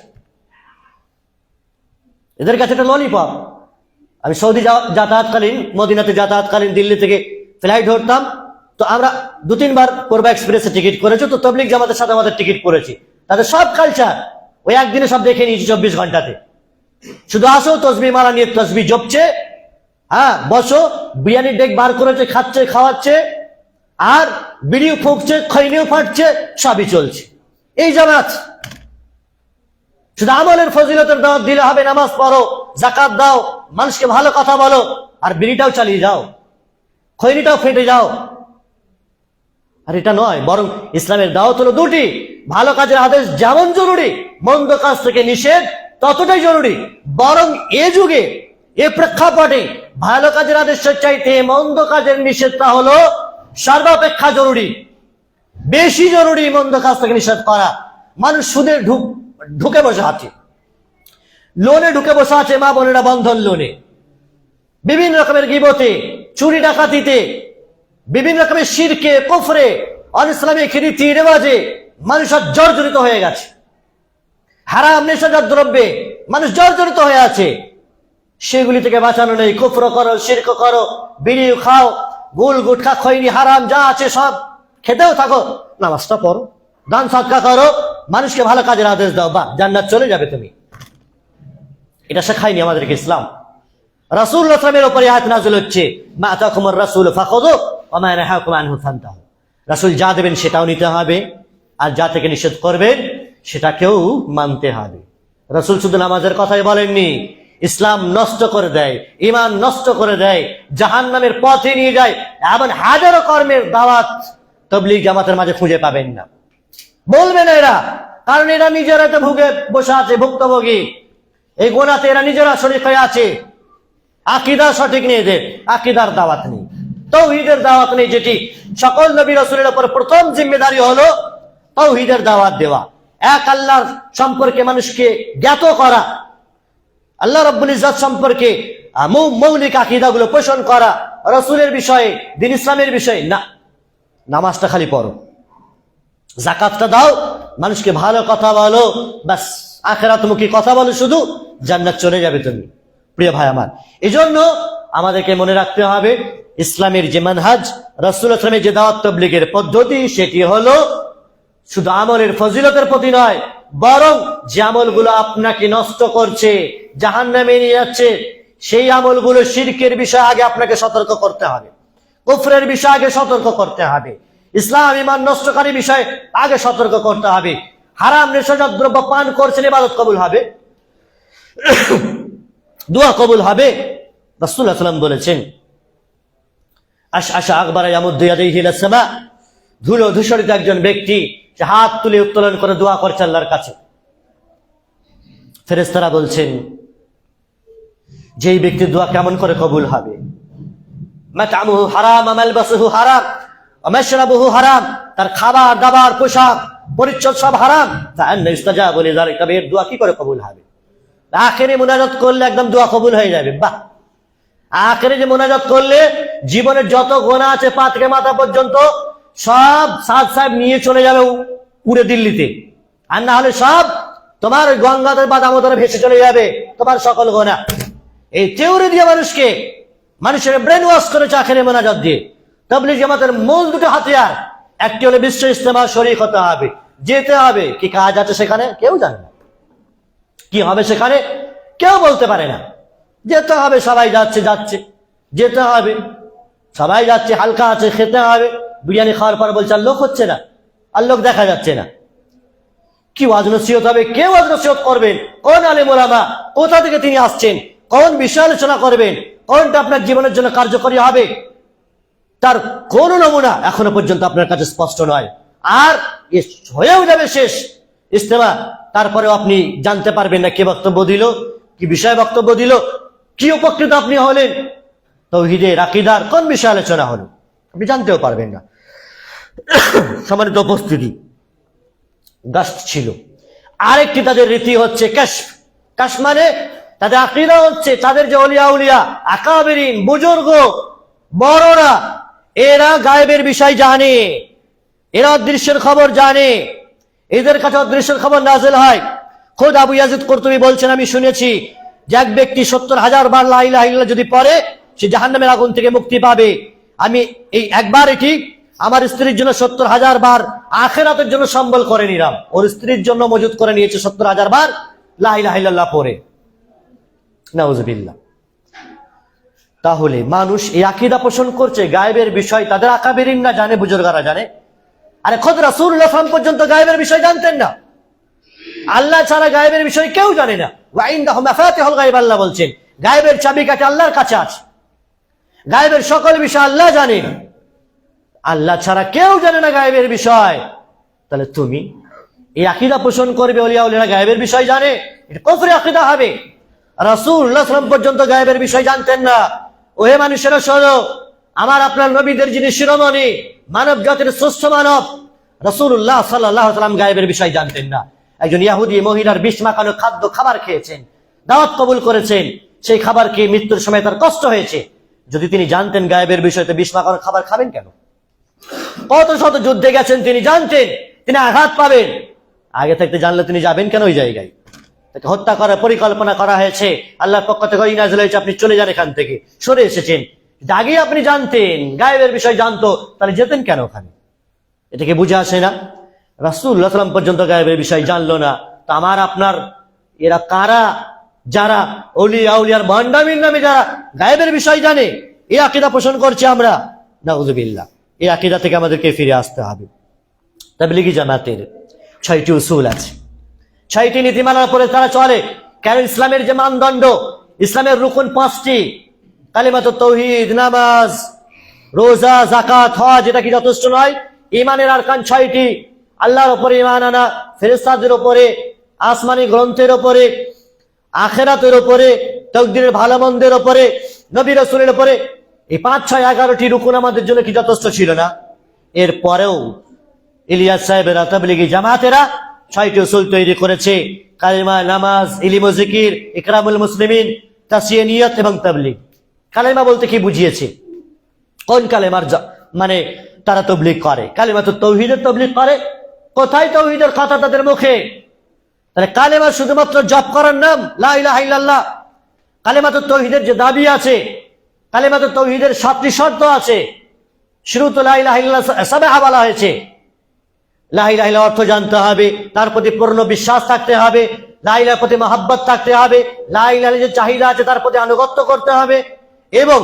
এদের কাছে এটা ললিপপ। আমি সৌদি যাতায়াতকালীন, মদিনাতে যাতায়াতকালীন দিল্লি থেকে ফ্লাইট ধরতাম, তো আমরা 2-3 বার পূর্ব এক্সপ্রেসে টিকিট করেছি, তো তবলিগ জামাতের সাথে আমাদের টিকিট করেছি। তাদের সব কালচার ওই একদিনে সব দেখে নিয়েছি 24 ঘন্টাতে। শুধু আসো, তসবি মারা নিয়ে তসবি জপছে, বসো, বিরিয়ানির ডেক বার করেছে, খাচ্ছে, খাওয়াচ্ছে, আর বিড়িও ফুঁকছে, খৈনিও ফাটছে, সবই চলছে। এই জামাত শুধু আমলের ফজিলতের দাওয়াত দিলে হবে, নামাজ পড়ো, যাকাত দাও, মানুষকে ভালো কথা বলো, আর বিড়িটাও চালিয়ে যাও, খৈনিটাও ফেটে যাও। আর এটা নয়, বরং ইসলামের দাওয়াত হলো দুটি। ভালো কাজের আদেশ যেমন জরুরি, মন্দ কাজ থেকে নিষেধ ততটাই জরুরি। বরং এ যুগে, এ প্রেক্ষাপটে ভালো কাজের আদেশের চাইতে মন্দ কাজের নিষেধটা হলো সর্বাপেক্ষা জরুরি, বেশি জরুরি। মন্দ কাজ থেকে নিষেধ করা। মানুষ সুদে ঢুকে বসে আছে, লোনে ঢুকে বসে আছে, মা বোনেরা বন্ধন লোনে, বিভিন্ন রকমের গীবতে, চুরি ডাকাতিতে, বিভিন্ন রকমের শিরকে, কুফরে, অনিসলামিক রীতি রেওয়াজে মানুষ জর্জরিত হয়ে গেছে। হারাম নেশাজাত দ্রব্যে মানুষ জর্জরিত হয়ে আছে। সেগুলি থেকে বাঁচানো নেই। কুফর করো, শিরক করো, বিড়ি খাও, গুটখা, খৈনি, হারাম যা আছে সব খেতেও থাকো, নামাজটা পড়ো, দান সদকা করো, মানুষকে ভালো কাজের আদেশ দাও, বা জান্নাত চলে যাবে তুমি। এটা শেখায়নি আমাদেরকে ইসলাম। রাসূলুল্লাহ সাল্লাল্লাহু আলাইহি ওয়াসাল্লামের উপরে আয়াত নাযিল হচ্ছে, মা আতাকুমুর রাসূল ফাখুযু ওয়া মা নাহাকুম আনহু ফান্তাহু। রাসূল যা দেবেন সেটাও নিতে হবে, আর যা থেকে নিষেধ করবেন সেটাকেও মানতে হবে। রাসূল শুধু নামাজের কথাই বলেননি, ইসলাম নষ্ট করে দেয়, ঈমান নষ্ট করে দেয়, জাহান্নামের পথে নিয়ে যায়, এমন হাজারো কর্মের দাওয়াত তাবলীগ জামাতের মাঝে খুঁজে পাবেন না। বলবেন এরা, কারণ এরা নিজেরা তো ভুগে বসে আছে, ভুক্তভোগী। এই গোনাতে এরা নিজেরা শরীক হয়ে আছে। আকীদা সঠিক নেই, এদের আকীদার দাওয়াত নেই, তাওহীদের দাওয়াত নেই, যেটি সকল নবী রাসূলের উপর প্রথম জিম্মেদারি হলো তাওহীদের দাওয়াত দেওয়া, এক আল্লাহর সম্পর্কে মানুষকে জ্ঞাত করা, আল্লাহ রাব্বুল ইজ্জত সম্পর্কে মৌলিক আকীদাগুলো পোষণ করা, রাসূলের বিষয়ে, দ্বীন ইসলামের বিষয়ে না। নামাজটা খালি পড়ো, যাকাতটা দাও, মানুষকে ভালো কথা বলো, বাস আখিরাতমুখী কথা বলো, শুধু জান্নাত চলে যাবে তুমি। প্রিয় ভাই আমার, এজন্য আমাদেরকে মনে রাখতে হবে ইসলামের যে মানহাজ, রাসূলুল্লাহ সাল্লাল্লাহু আলাইহি ওয়াসাল্লামের যে দাওয়াত তাবলীগের পদ্ধতি, সেটি হলো শুধু আমলের ফজিলতের প্রতি নয়, বরং যে আমলগুলো আপনাকে নষ্ট করছে, জাহান্নামে নিয়ে যাচ্ছে, সেই আমলগুলো শিরকের বিষয়ে আগে আপনাকে সতর্ক করতে হবে, কুফরের বিষয়ে আগে সতর্ক করতে হবে, ইসলাম ঈমান নষ্টকারী বিষয়ে আগে সতর্ক করতে হবে। হারাম নেশাজাত দ্রব্য পান করছেন, ইবাদত কবুল হবে, দোয়া কবুল হবে। রাসূলুল্লাহ সাল্লাল্লাহু আলাইহি ওয়াসাল্লাম বলেছেন, আশআশা আকবার ইয়ামুদ্দু ইয়াদাইহি ইলাস সামা, ধুলো ধূসরিত একজন ব্যক্তি, সে হাত তুলে উত্তোলন করে দোয়া করছে আল্লাহর কাছে। ফেরেশতারা বলছেন, যেই ব্যক্তির দোয়া কেমন করে কবুল হবে? মাতআমুহু হারাম, মালবাসুহু হারাম, মাশরাবুহু হারাম, তার খাবার দাবার পোশাক পরিচ্ছদ সব হারাম। ফাআন্না ইস্তাজাবু লিযালিকা, এর দোয়া কি করে কবুল হবে? আখেরে মুনাজাত করলে একদম দোয়া কবুল হয়ে যাবে। বাহ, আখেরে যে মুনাজাত করলে জীবনের যত গুনাহ আছে পা থেকে মাথা পর্যন্ত সব সাদ সাহেব নিয়ে চলে যাবে পুরো দিল্লিতে, আর না হলে সব তোমার গঙ্গাধর বা দামোদরে ভেসে চলে যাবে তোমার সকল গুনাহ। এই থিওরি দিয়ে মানুষের ব্রেন ওয়াশ করেছে আখেরে মুনাজাত দিয়ে। তাবলীগ জামাতের মূল দুটো হাতিয়ার, একটি হলো বিশ্ব ইজতেমা শরীক হতে হবে, যেতে হবে। কি কাজ আছে সেখানে কেউ জানে না, কি হবে সেখানে কেউ বলতে পারে না। যেতে হবে, সবাই যাচ্ছে, যেতে হবে, সবাই যাচ্ছে, হালকা আছে, খেতে হবে। বিরিয়ানি খাওয়ার পর বলছে আর লোক হচ্ছে না, আর লোক দেখা যাচ্ছে না। কি ওয়াজ নসিহত হবে? কে ওয়াজ নসিহত করবেন? কোন আলেম ওলামা? কোথা থেকে তিনি আসছেন? কোন বিষয় আলোচনা করবেন? কোনটা আপনার জীবনের জন্য কার্যকরী হবে? তার কোন নমুনা এখনো পর্যন্ত আপনার কাছে স্পষ্ট নয়। আর হয়েও যাবে শেষ ইজতেমা, তারপরেও আপনি জানতে পারবেন না কে বক্তব্য দিল, কি বিষয়ে বক্তব্য দিল, কি উপকৃত আপনি হলেন, তাওহীদের আকীদার কোন বিষয় আলোচনা হলো, আপনি জানতেও পারবেন না। সম্মানিত উপস্থিতি, গাছ ছিল। আরেকটি তাদের রীতি হচ্ছে কাশফ। কাশফ মানে তাদের আকীদা হচ্ছে তাদের যে আউলিয়া আকাবেরিন বুজুর্গ বড়রা, এরা গায়েবের বিষয় জানে, এরা অদৃশ্যের খবর জানে, এদের কাছে অদৃশ্যের খবর নাযিল হয়। খোদ আবু ইয়াজিদ কুরতুবী বলছেন, আমি শুনেছি যে এক ব্যক্তি 70,000 বার লা ইলাহা ইল্লাল্লাহ যদি পড়ে সে জাহান্নামের আগুন থেকে মুক্তি পাবে। আমি এই একবার এটি আমার স্ত্রীর জন্য 70,000 বার আখিরাতের জন্য সম্বল করে নিলাম। ওর স্ত্রীর জন্য মজুদ করে নিয়েছে 70,000 বার লা ইলাহা ইল্লাল্লাহ পড়ে। নাউযুবিল্লাহ। তাহলে মানুষ এই আকীদা পোষণ করছে গায়েবের বিষয় তাদের আকাবেরিন না জানে, বুজুর্গরা জানে। আরে খোদ রাসূলুল্লাহ সাল্লাল্লাহু আলাইহি ওয়াসাল্লাম পর্যন্ত গায়েবের বিষয় জানতেন না। আল্লাহ ছাড়া গায়েবের বিষয় কেউ জানে না। ওয়া ইনদাহু মাফাতিহুল গায়ব, আল্লাহ বলছেন গায়েবের চাবিকাঠি আল্লাহর কাছে আছে, গায়েবের সকল বিষয় আল্লাহ জানেন। আল্লাহ ছাড়া কেউ জানে না গায়েবের বিষয়। তাহলে তুমি এই আকীদা পোষণ করবে ওলিয়া উলিয়ারা গায়েবের বিষয় জানে, এটা কুফরি আকীদা হবে। রাসূলুল্লাহ সাল্লাল্লাহু আলাইহি ওয়াসাল্লাম পর্যন্ত গায়েবের বিষয় জানতেন না। ওহে মানুষেরা শোনো, আমার আপনার নবীদের যিনি শিরোমণি, মানব জাতির শ্রেষ্ঠ মানব রাসূলুল্লাহ সাল্লাল্লাহু আলাইহি ওয়াসাল্লাম গায়েবের বিষয় জানতেন না। একজন ইহুদি মহিলার বিষ মাখানো খাবার খেয়েছেন, দাওয়াত কবুল করেছেন, সেই খাবার খেয়ে মৃত্যুর সময় তার কষ্ট হয়েছে। যদি তিনি জানতেন গায়েবের বিষয়তে বিষ মাখানো খাবার খাবেন কেন? কত শত যুদ্ধে গেছেন, তিনি জানতেন তিনি আঘাত পাবেন, আগে থাকতে জানলে তিনি যাবেন কেন ওই জায়গায়? তাকে হত্যা করার পরিকল্পনা করা হয়েছে, আল্লাহর পক্ষ থেকে ওহী নাযিল হয়েছে, আপনি চলে যান এখান থেকে, সরে এসেছেন। আগে আপনি জানতেন, গায়েবের বিষয় জানতো, তাহলে যেতেন কেন ওখানে? এটাকে বুঝে আসে না। রাসূলুল্লাহ সাল্লাল্লাহু আলাইহি ওয়াসাল্লাম পর্যন্ত গায়েবের বিষয় জানলো না, তো আমার আপনার এরা কারা? যারা ওলিয়া আউলিয়ার ভণ্ডামির নামে যারা গায়েবের বিষয় জানে, এই আকীদা পোষণ করছে আমরা। নাউযুবিল্লাহ। এই আকীদা থেকে আমাদেরকে ফিরে আসতে হবে। তাবলীগী জামাতের 6টি উসুল আছে, 6টি নীতিমালার উপরে তারা চলে। কেন? ইসলামের যে মানদণ্ড, ইসলামের রুকন 5টি, কালিমাতুত তাওহীদ, নামাজ, রোজা, যাকাত, হজ, এটা কি যথেষ্ট নয়? ঈমানের আরকান 6টি, আল্লাহর উপরে ঈমান আনা, ফেরেশতাদের উপরে, আসমানি গ্রন্থের উপরে, আখিরাতের উপরে, তাকদীরের ভালো মন্দের উপরে, নবী রাসূলের উপরে। এই 5, 6, 11টি রুকন আমাদের জন্য কি যথেষ্ট ছিল না? এরপরেও ইলিয়াস সাহেবেরা, তাবলীগী জামাতেরা 6টি উসুল তৈরি করেছে। কালিমা, নামাজ, ইলম ও জিকির, ইকরামুল মুসলিমিন, তাসিয়ে নিয়ত এবং তাবলীগ। কালিমা বলতে কি বুঝিয়েছে? কোন কালেমার মানে তারা তাবলীগ করে? কালিমাতুত তাওহীদের তাবলীগ করে। কোথায় তাওহীদের কথা তাদের মুখে? তাহলে কালেমা শুধুমাত্র জপ করার নাম, লা ইলাহা ইল্লাল্লাহ। কালিমাতুত তাওহীদের যে দাবি আছে, কালিমাতুত তাওহীদের 7টি শর্ত আছে। শুরুতে লা ইলাহা ইল্লাল্লাহ সাবাহা বলা হয়েছে। লা ইলাহা ইল্লাল্লাহ অর্থ জানতে হবে, তার প্রতি পূর্ণ বিশ্বাস থাকতে হবে, লা ইলাহার প্রতি মহব্বত থাকতে হবে, লা ইলাহার যে চাহিদা আছে তার প্রতি আনুগত্য করতে হবে, এবং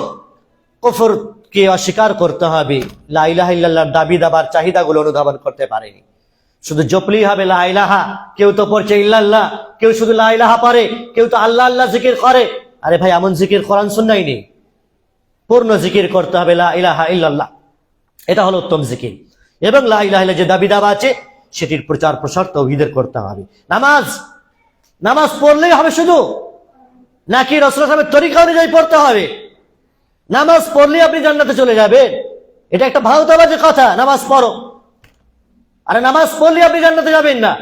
কুফরকে অস্বীকার করতে হবে। লা ইলাহা ইল্লাল্লাহর দাবি দাবার চাহিদাগুলো অনুধাবন করতে পারেনি। শুধু জপলেই হবে লা ইলাহা, কেউ তো পড়ছে ইল্লাল্লাহ, কেউ শুধু লা ইলাহা পড়ে, কেউ তো আল্লাহ আল্লাহ জিকির করে। আরে ভাই, এমন জিকির কোরআন সুন্নাহয় নেই। পূর্ণ জিকির করতে হবে লা ইলাহা ইল্লাল্লাহ, এটা হলো উত্তম জিকির। এবং লা ইলাহা ইল্লাল্লাহ যে দাবি দাবা আছে সেটির প্রচার প্রসার তাওহীদের করতে হবে। নামাজ পড়লেই হবে শুধু, নাকি রাসূলুল্লাহ সাল্লাল্লাহু আলাইহি ওয়াসাল্লামের তরিকা অনুযায়ী পড়তে হবে? নামাজ পড়লে আপনি জান্নাতে চলে যাবেন, এটা একটা ভাওতাবাজি কথা। নামাজ পড়ো, আরে নামাজ পড়লে আপনি জান্নাতে যাবেন না।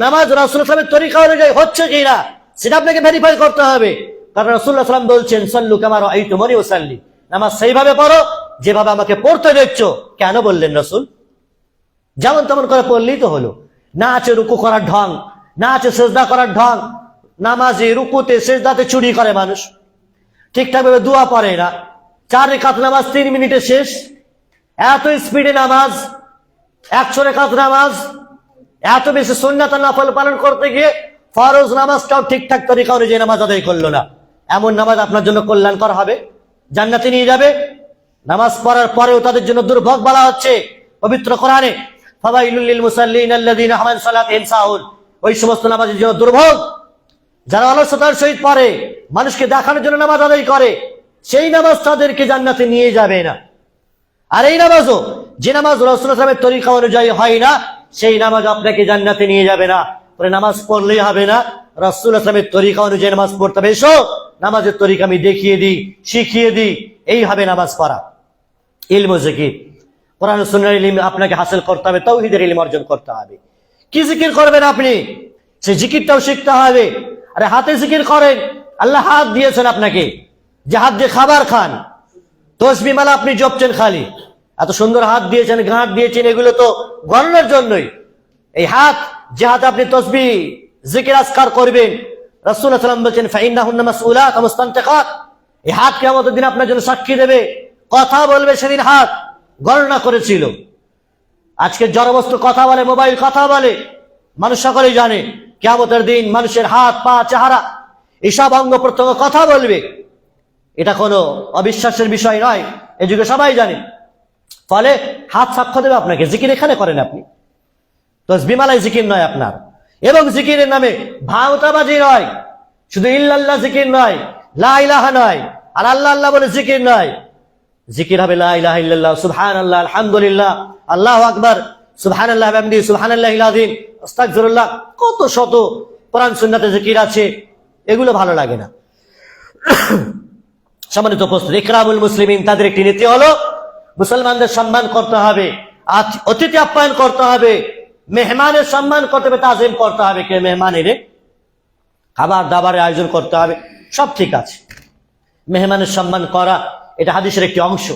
নামাজ রাসূলুল্লাহ সাল্লাল্লাহু আলাইহি ওয়াসাল্লামের তরিকা অনুযায়ী হচ্ছে কিনা সেটা আপনাকে ভেরিফাই করতে হবে। কারণ রাসূলুল্লাহ সাল্লাল্লাহু আলাইহি ওয়াসাল্লাম বলছেন, সাল্লু কামা রাআইতুমুনি উসাল্লি, নামাজ সেইভাবে পড়ো যেভাবে আমাকে পড়তে দেখছো। কেন বললেন রাসূল? যেমন তেমন করে পড়লেই তো হলো। না আছে রুকু করার ঢং, না আছে সেজদা করার ঢং। নামাজে রুকুতে সেজদাতে চুরি করে মানুষ, ঠিকঠাক ভাবে দোয়া পড়ে না। 4 রাকাত নামাজ 3 মিনিটে শেষ, এত স্পিডে নামাজ, 100 রাকাত নামাজ, এত বেশি সুন্নাত নফল পালন করতে গিয়ে ফরজ নামাজটাও ঠিকঠাক তরিকা অনুযায়ী নামাজ আদায় করলো না। এমন নামাজ আপনার জন্য কল্যাণকর হবে, জান্নাতে নিয়ে যাবে? নামাজ পড়ার পরেও তাদের জন্য দুর্ভোগ বলা হচ্ছে পবিত্র কোরআনে, ফাওয়াইলুল লিল মুসাল্লিন আল্লাযীনা হুম আন সালাতিহিম সাহুন। ওই সমস্ত নামাজের জন্য দুর্ভোগ যারা অলসতার সহিত পড়ে, মানুষকে দেখানোর জন্য নামাজ আদায় করে, সেই নামাজ তাদেরকে জান্নাতে নিয়ে যাবে না। আর এই নামাজও, যে নামাজ রাসূলুল্লাহ সাল্লাল্লাহু আলাইহি ওয়াসাল্লামের তরিকা অনুযায়ী হয় না, সেই নামাজ আপনাকে জান্নাতে নিয়ে যাবে না। পরে নামাজ পড়লেই হবে না, রাসূলুল্লাহ সাল্লাল্লাহু আলাইহি ওয়াসাল্লামের তরিকা অনুযায়ী নামাজ পড়তে হবে। এসো নামাজের তরিকা আমি দেখিয়ে দিই, শিখিয়ে দিই, এই হবে নামাজ পড়া। ইলম ও জিকির, কোরআন ও সুন্নাহর ইলম আপনাকে হাসিল করতে হবে, তাওহীদের ইলম অর্জন করতে হবে। কি জিকির করবেন আপনি, সেই জিকিরটাও শিখতে হবে। আরে হাতে জিকির করেন, আল্লাহ হাত দিয়েছেন আপনাকে, যে হাত দিয়ে খাবার খান, তসবিহ মালা আপনি জপছেন খালি, এত সুন্দর হাত দিয়েছেন, গাঁট দিয়েছেন, এগুলো তো গণনার জন্যই। এই হাত, যে হাতে আপনি তসবিহ জিকির আজকার করবেন, রাসূলুল্লাহ সাল্লাল্লাহু আলাইহি ওয়াসাল্লাম বলেছেন, ফাইন্নাহুন্না মাসউলাত ওয়া মুস্তানতাকাত, এই হাত কিয়ামতের দিন আপনার জন্য সাক্ষী দেবে, কথা বলবে। সেদিন হাত গণনা করেছিল। আজকে জড়বস্তু কথা বলে, মোবাইল কথা বলে, মানুষ সকলেই জানে। কিয়ামতের দিন মানুষের হাত, পা, চেহারা, এসব অঙ্গ প্রত্যঙ্গ কথা বলবে। এটা কোনো অবিশ্বাসের বিষয় নয়, এই যুগে সবাই জানে। ফলে হাত সাক্ষ্য দেবে আপনাকে। জিকির এখানে করেন আপনি, তসবিহ মালায় জিকির নয় আপনার। এবং জিকিরের নামে ভাওতাবাজি নয়, শুধু ইল্লাল্লাহ জিকির নয়, লা ইলাহা নয়, আর আল্লাহ আল্লাহ বলে জিকির নয়। জিকির হবে লা ইলাহা ইল্লাল্লাহ, সুবহানাল্লাহ, আলহামদুলিল্লাহ, আল্লাহু আকবার, সুবহানাল্লাহি ওয়া বিহামদিহি, সুবহানাল্লাহিল আযীম, আস্তাগফিরুল্লাহ। কত শত কোরআন সুন্নাতে জিকির আছে, এগুলো ভালো লাগে না। সম্মানিত উপস্থিতি, ইকরামুল মুসলিমিন, তাদের একটি নীতি হলো মুসলমানদের সম্মান করতে হবে, অতিথি আপ্যায়ন করতে হবে, মেহমানের সম্মান করতে হবে, তাজিম করতে হবে। কে মেহমানের খাবার দাবারের আয়োজন করতে হবে, সব ঠিক আছে। মেহমানের সম্মান করা এটা হাদিসের একটি অংশ,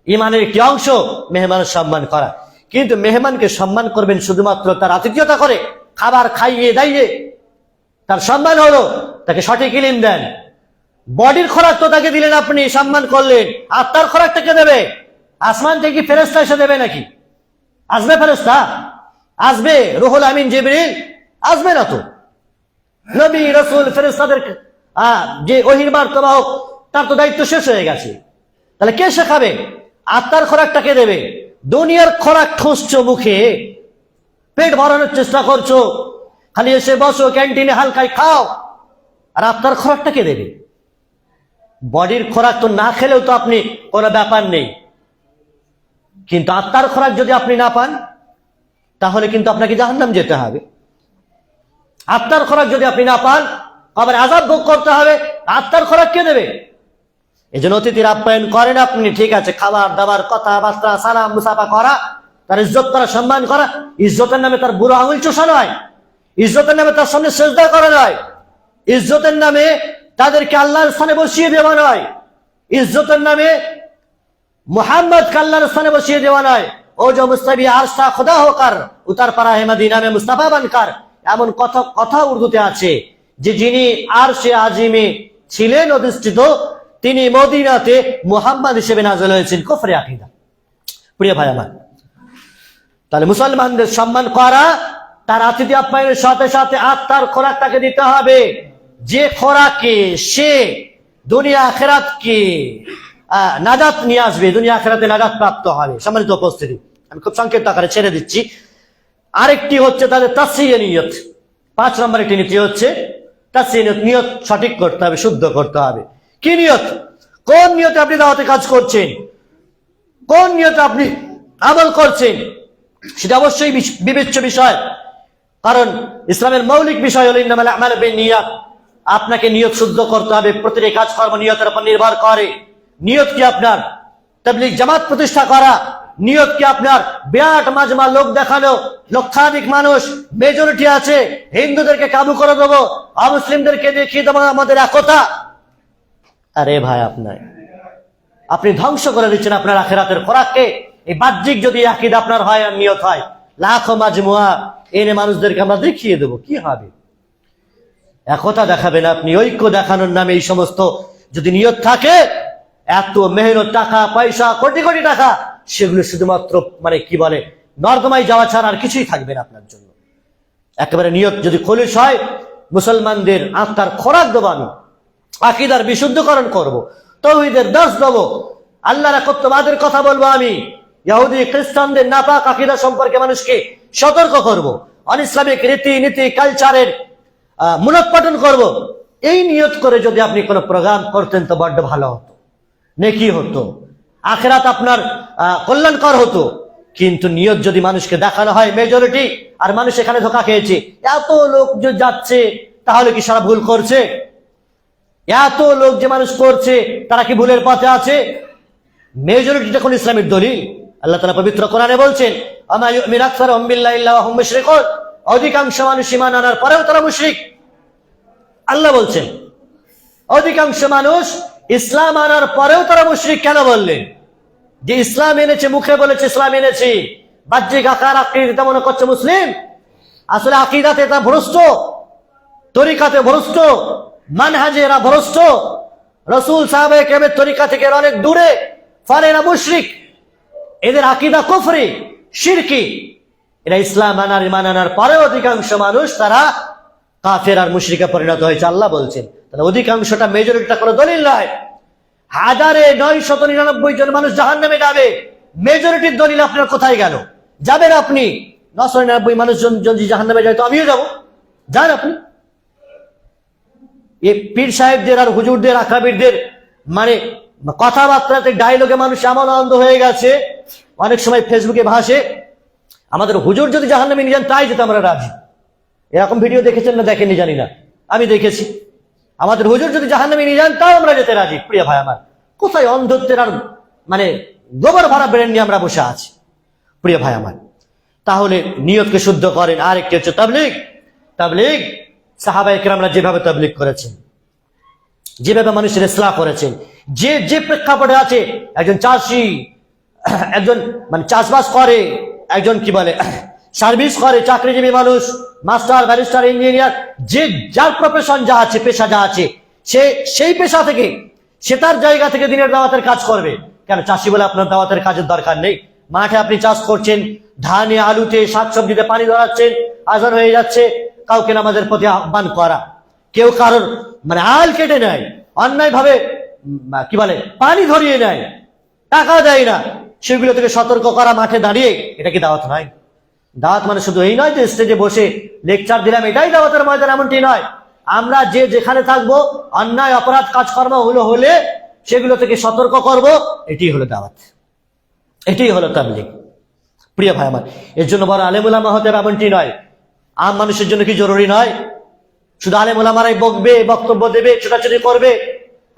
ইমানের একটি অংশ, মেহমানের সম্মান করা। কিন্তু মেহমানকে সম্মান করবেন শুধুমাত্র তার আতিথ্যতা করে, খাবার খাইয়ে দাইয়ে তার সম্মান হলো। তাকে সঠিক ইলম দেন। বডির খোরাক তো তাকে দিলেন, আপনি সম্মান করলেন, আত্মার খোরাক তাকে দেবে। আসমান থেকে ফেরেশতা এসে দেবে নাকি? আসবে ফেরেশতা? আসবে রুহুল আমিন জিবরিল? আসবে না তো। নবী রাসূল ফেরেশতাদের যে ওহীর বার্তাবাহক, তার তো দায়িত্ব শেষ হয়ে গেছে। তাহলে কে শেখাবে? আত্মার খোরাকটা কে দেবে? দুনিয়ার খোরাক খুঁজছো মুখে, পেট ভরানোর চেষ্টা করছো, খালি এসে বসো ক্যান্টিনে হালকায় খাও, আর আত্মার খোরাকটা কে দেবে? বডির খোরাক তো না খেলেও তো আপনি কোনো ব্যাপার নেই, কিন্তু আত্মার খোরাক যদি আপনি না পান, তাহলে কিন্তু আপনাকে জাহান্নাম যেতে হবে। আত্মার খোরাক যদি আপনি না পান, আবার আযাব ভোগ করতে হবে। আত্মার খোরাক কে দেবে? এই জন্য অতিথির আপ্যায়ন করেন আপনি, ঠিক আছে, খাবার দাবার, কথাবার্তা, সালাম মুসাফা করা, তার ইজ্জত করা, সম্মান করা। ইজ্জতের নামে তার বুড়ো আঙুল চোষা নয়, ইজ্জতের নামে তার সামনে সেজদা করা নয়, ইজ্জতের নামে তাদেরকে আল্লাহর স্থানে বসিয়ে দেওয়া নয়, ইজ্জতের নামে মুহাম্মদকে আল্লাহর স্থানে বসিয়ে দেওয়া নয়। ও যে মুস্তাবি আরশা খোদা হোকার উতার পারা হে মদিনা মে মুস্তাফা বানকার, এমন কথা উর্দুতে আছে যে যিনি আরশে আজিমে ছিলেন অধিষ্ঠিত, তিনি মদিনাতে মুহাম্মদ হিসেবে নাযিল হয়েছেন। কুফরে আকীদা। প্রিয় ভাই আমার, তাহলে মুসলমানদের সম্মান করা, তার আতিথ্য আপ্যায়নের সাথে সাথে আত্মার খোরাক তাকে দিতে হবে, যে খোরাকে সে দুনিয়া আখিরাতকে নাজাত নিয়ে আসবে, দুনিয়া আখিরাতে নাজাত প্রাপ্ত হবে। সম্মানিত উপস্থিতি, আমি খুব সংক্ষিপ্ত আকারে ছেড়ে দিচ্ছি। আরেকটি হচ্ছে তাদের তাসফিয়া নিয়ত। 5 নম্বর একটি নীতি হচ্ছে তাসফিয়া নিয়ত। নিয়ত সঠিক করতে হবে, শুদ্ধ করতে হবে। কি নিয়ত? কোন নিয়তে আপনি দাওয়াতে কাজ করছেন, কোন নিয়তে আপনি আমল করছেন, সেটা অবশ্যই বিবেচ্য বিষয়। কারণ ইসলামের মৌলিক বিষয় হলো ইন্নামাল আমালু বিন্নিয়াত। আপনাকে নিয়ত শুদ্ধ করতে হবে। প্রতিটি কাজকর্ম নিয়তের উপর নির্ভর করে। নিয়ত কি আপনার তাবলীগ জামাত প্রতিষ্ঠা করা, নিয়ত কি আপনার বিরাট মাজমা লোক দেখানো, লক্ষাধিক মানুষ মেজরিটি আছে, হিন্দুদেরকে কাবু করে দেবো, অমুসলিমদেরকে দেখিয়ে দেবো আমাদের একতা? আরে ভাই, আপনি ধ্বংস করে দিচ্ছেন আপনার আখিরাতের খোরাককে। এই বাহ্যিক যদি আকীদা আপনার হয় আর নিয়ত হয়, লাখো মাজমুয়া এনে মানুষদেরকে আমরা দেখিয়ে দেবো, কি হবে? একতা দেখাবেন আপনি, ঐক্য দেখানোর নামে এই সমস্ত যদি নিয়ত থাকে, এত মেহনত, টাকা পয়সা, কোটি কোটি টাকা, সেগুলো শুধুমাত্র নর্দমায় যাওয়া ছাড়া আর কিছুই থাকবে না আপনার জন্য। একেবারে নিয়ত যদি খলিশ হয়, মুসলমানদের আত্মার খোরাক দেবো আমি, আকীদার বিশুদ্ধকরণ করব, তাওহীদের দর্শ দেবো, আল্লাহর একত্ববাদের কথা বলবো আমি, ইহুদি খ্রিস্টানদের নাপাক আকীদা সম্পর্কে মানুষকে সতর্ক করব, অনিসলামিক রীতিনীতি কালচারের মূলোৎপাটন করব। এই নিয়ত করে যদি আপনি কোনো প্রোগ্রাম করতেন তো বড্ড ভালো হতো, নেকি হতো, আখিরাত আপনার কল্যাণকর হতো। কিন্তু নিয়ত যদি মানুষকে দেখানো হয় মেজরিটি, আর মানুষ এখানে ধোঁকা খেয়েছে, এত লোক যে যাচ্ছে, তাহলে কি সারা ভুল করছে? এত লোক যে মানুষ করছে, তারা কি ভুলের পথে আছে? মেজরিটিটা কোন ইসলামের দলিল? আল্লাহ তাআলা পবিত্র কোরআনে বলছেন, আমা ইউমিনু আকসারুহুম বিল্লাহি ইল্লা ওয়া হুম মুশরিকুন, অধিকাংশ মানুষ ঈমান আনার পরেও তারা মুশরিক। আল্লাহ বলছেন অধিকাংশ মানুষ ইসলাম আনার পরেও তারা মুশরিক। কেন বললেন? যে ইসলাম এনেছে, মুখে বলেছে ইসলাম এনেছি, বাহ্যিক আকার আকৃতিতে মনে করছে মুসলিম, আসলে আকীদাতে এটা ভ্রষ্ট, তরিকাতে ভ্রষ্ট, মানহাজে এরা ভ্রষ্ট, রাসূল সাহাবায়ে কেরামের তরিকা থেকে এরা অনেক দূরে, ফলে এরা মুশরিক, এদের আকীদা কুফরি, শিরকি। এরা ইসলাম ঈমান আনার পরেও অধিকাংশ মানুষ তারা কাফের আর মুশরিকে পরিণত হয়েছে। আল্লাহ বলছেন তাহলে অধিকাংশটা, মেজরিটিটা কোনো দলিল নয়। 999 জন মানুষ জাহান্নামে যাবে, মেজরিটির দলিল আপনার কোথায় গেল? যাবেন আপনি, 999 মানুষ যদি জাহান্নামে যায় তো আমিও যাব, যান আপনি। এই পীর সাহেবদের আর হুজুরদের, আকাবিরদের কথাবার্তাতে, ডায়লগে মানুষ এমন অন্ধ হয়ে গেছে, অনেক সময় ফেসবুকে ভাসে, আমাদের হুজুর যদি জাহান্নামে নিয়ে যান তাই যেতে আমরা রাজি। এরকম ভিডিও দেখেছেন না দেখেননি জানি না, আমি দেখেছি। আমাদের হুজুর যদি জাহান্নামে নিয়ে যান তাও আমরা যেতে রাজি। প্রিয় ভাই আমার, কোথায় অন্ধত্বের আর গোবর ভরা ব্রেন নিয়ে আমরা বসে আছি? প্রিয় ভাই আমার, তাহলে নিয়তকে শুদ্ধ করেন। আর একটি হচ্ছে তাবলীগ। তাবলীগ সাহাবায়ে কেরামরা যেভাবে তাবলীগ করেছেন, যেভাবে মানুষের ইসলাহ করেছেন, যে প্রেক্ষাপটে আছে, একজন চাষি, একজন চাষবাস করে, একজন সার্ভিস করে, চাকরিজীবী মানুষ, মাস্টার, ব্যারিস্টার, ইঞ্জিনিয়ার, যে যার প্রফেশন যা আছে, পেশা যা আছে, সে সেই পেশা থেকে, সে তার জায়গা থেকে দিনের দাওয়াতের কাজ করবে। কেন? চাষি বলে আপনার দাওয়াতের কাজের দরকার নেই? মাঠে আপনি চাষ করছেন, ধানে, আলুতে, শাকসবজিতে পানি ধরাচ্ছেন, আজান হয়ে যাচ্ছে, কাউকে নামাজের প্রতি আহ্বান করা, কেউ কারোর আল কেটে নেয়, অন্যায় ভাবে পানি ধরিয়ে নেয়, টাকা দেয় না, সেগুলো থেকে সতর্ক করা মাঠে দাঁড়িয়ে, এটা কি দাওয়াত নয়? দাওয়াত শুধু এই নয় যে স্টেজে বসে লেকচার দিলাম, এটাই দাওয়াতের ময়দান, এমনটি নয়। আমরা যেখানে থাকবো, অন্যায় অপরাধ কাজকর্ম হলে সেগুলো থেকে সতর্ক করব, এটি হলো দাওয়াত, এটি হলো তাবলীগ। প্রিয় ভাই আমার, এর জন্য বড় আলেম উলামা হতে হবে এমনটি নয়। আম মানুষের জন্য কি জরুরি নয় শুধু আলেম উলামারাই বকবে, বক্তব্য দেবে, ছোটাছুটি করবে,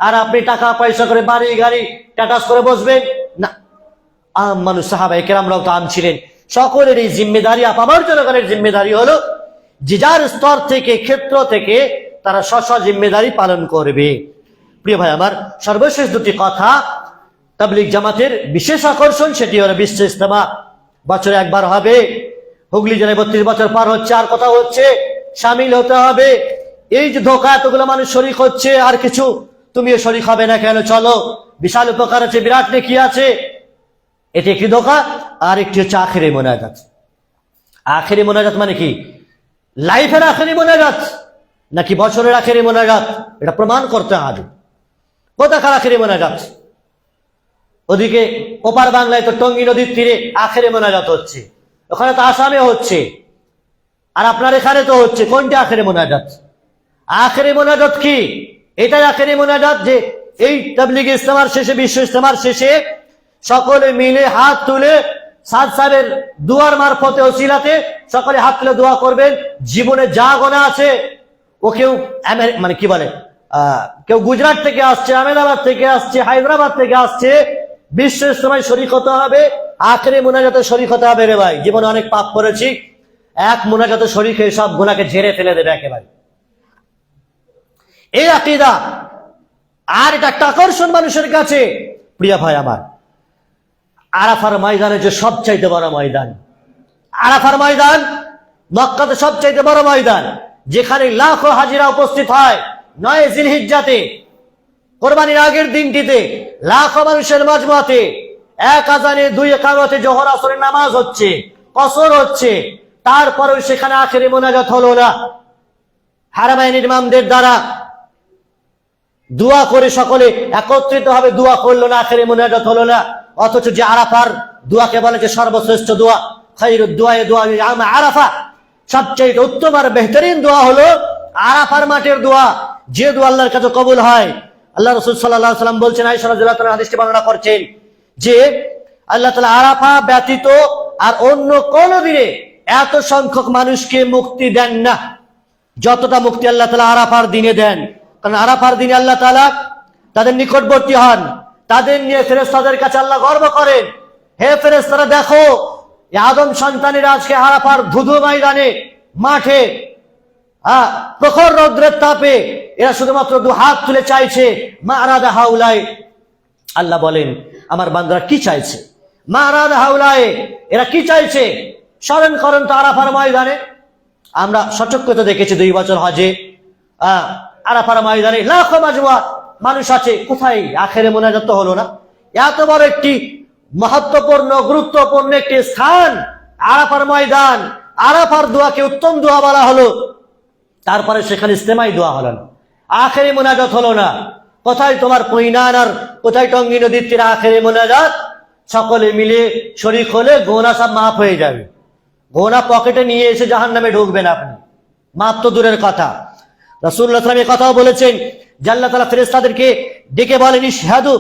আর আপনি টাকা পয়সা করে বাড়ি গাড়ি স্ট্যাটাস করে বসবেন? না, আম মানুষ, সাহাবায়ে কেরামরাও তো আম ছিলেন, সকলের এই জিম্মেদারি, আপামর জনগণের জিম্মেদারি হলো যে যার স্তর থেকে, ক্ষেত্র থেকে তারা স্ব জিম্মেদারি পালন করবে। প্রিয় ভাই আমার, সর্বশেষ দুটি কথা, তাবলীগ জামাতের বিশেষ আকর্ষণ, সেটি হলো বিশ্ব ইজতেমা। বছরে একবার হবে। হুগলি জেলায় 32 বছর পার হচ্ছে, আর কথা হচ্ছে সামিল হতে হবে। এই যে ধোঁকা, এতগুলো মানুষ শরীক হচ্ছে, আর কিছু তুমিও শরীক হবে না কেন? চলো, বিশাল উপকার আছে, বিরাট নেকি আছে। এটি একটি ধোঁকা। আর একটি হচ্ছে আখেরি মোনাজাত। আখেরি মোনাজাত মানে কি? লাইফের আখেরি মোনাজাত নাকি বছরের আখেরি মোনাজাত? এটা প্রমাণ করতে হবে। কোথাকার আখেরি মোনাজাত? ওদিকে ওপার বাংলায় তো টঙ্গী নদীর তীরে আখেরি মোনাজাত হচ্ছে, ওখানে তো আসামে হচ্ছে, আর আপনার এখানে তো হচ্ছে। কোনটি আখেরি মোনাজাত? আখেরি মোনাজাত কি? এটাই আখেরি মোনাজাত যে এই তাবলীগ ইজতেমার শেষে, বিশ্ব ইজতেমার শেষে সকলে মিলে হাত তুলে সাদ সাহেবের দুয়ার মারফতে, ওসিলাতে সকলে হাত তুলে দোয়া করবেন, জীবনে যা গোনা আছে ও কেউ কেউ গুজরাট থেকে আসছে, আহমেদাবাদ থেকে আসছে, হায়দ্রাবাদ থেকে আসছে, বিশ্ব ইজতেমায় শরীক হতে হবে, আখেরি মুনাজাতে শরীক হতে হবে। রে ভাই, জীবনে অনেক পাপ করেছি, এক মুনাজাতে শরীক হয়ে সব গুনাহকে ঝেড়ে ফেলে দেবে একেবারে। এই আকীদা। আর এটা একটা আকর্ষণ মানুষের কাছে। প্রিয় ভাই আমার, আরাফার ময়দানে যে সবচাইতে বড় ময়দান, আরাফার ময়দান মক্কাতে সবচাইতে বড় ময়দান, যেখানে লাখো হাজিরা উপস্থিত হয় 9 জিলহিজ্জাতে, কোরবানির আগের দিনটিতে লাখো মানুষের মাজমুআতে এক আযানে 2 ইকামতে জোহর আসরের নামাজ হচ্ছে, কসর হচ্ছে, তারপরেও সেখানে আখেরি মুনাজাত হলো না। হারামাইন ইমামদের দ্বারা দোয়া করে সকলে একত্রিত হবে দোয়া করলো না, আখেরি মুনাজাত হলো না। অথচ যে আরাফার দোয়াকে বলে যে সর্বশ্রেষ্ঠ দোয়া, খায়রুদ দুআয়ে দুআ ইয়াউম আরাফা, সবচেয়ে উত্তম আর বেহতরিন দোয়া হলো আরাফার মাঠের দোয়া, যে দোয়া আল্লাহর কাছে কবুল হয়। আল্লাহ রাসূল সাল্লাল্লাহু আলাইহি ওয়াসাল্লাম বলছেন, আয়েশা রাদিয়াল্লাহু তাআলা হাদিসটি বর্ণনা করছেন যে আল্লাহ তাআলা আরাফা ব্যতীত আর অন্য কোন দিনে এত সংখ্যক মানুষকে মুক্তি দেন না যতটা মুক্তি আল্লাহ তাআলা আরাফার দিনে দেন। কারণ আরাফার দিনে আল্লাহ তাআলা তাদের নিকটবর্তী হন, তাদের নিয়ে ফেরেশতাদের কাছে আল্লাহ গর্ব করেন, হে ফেরেশতারা দেখো, আদম সন্তানেরা আজকে আরাফার ধুধু ময়দানে মাঠে প্রখর রৌদ্রের তাপে এরা শুধুমাত্র 2 হাত তুলে চাইছে, মা আরাদা হাউলাই। আল্লাহ বলেন, আমার বান্দারা কি চাইছে? মা আরাদা হাউলাই, এরা কি চাইছে? স্মরণ করেন তো আরাফার ময়দানে। আমরা সচক্ষে দেখেছি 2 বছর হজে আরাফার ময়দানে লাখো মাজমুআ মানুষ আছে, কোথায় আখেরে মুনাজাত হলো না? এত বড় একটি মহত্বপূর্ণ গুরুত্বপূর্ণ একটি স্থান আরাফার ময়দান, আরাফার দোয়াকে উত্তম দোয়া বলা হলো, তারপরে সেখানে ইজতেমাই দোয়া হলো না, আখেরি মুনাজাত হলো না। কোথায় তোমার পৈনান আর কোথায় টঙ্গী নদীর তীরে আখেরি মুনাজাত? সকলে মিলে শরীক হলে গোনা সব মাফ হয়ে যাবে। গোনা পকেটে নিয়ে এসে জাহান্নামে ঢুকবেন আপনি, মাফ তো দূরের কথা। রাসূলুল্লাহ সাল্লাল্লাহু আলাইহি ওয়াসাল্লাম এই কথাও বলেছেন যে আল্লাহ তাআলা ফেরেশতাদেরকে ডেকে বলেন, ইশহাদু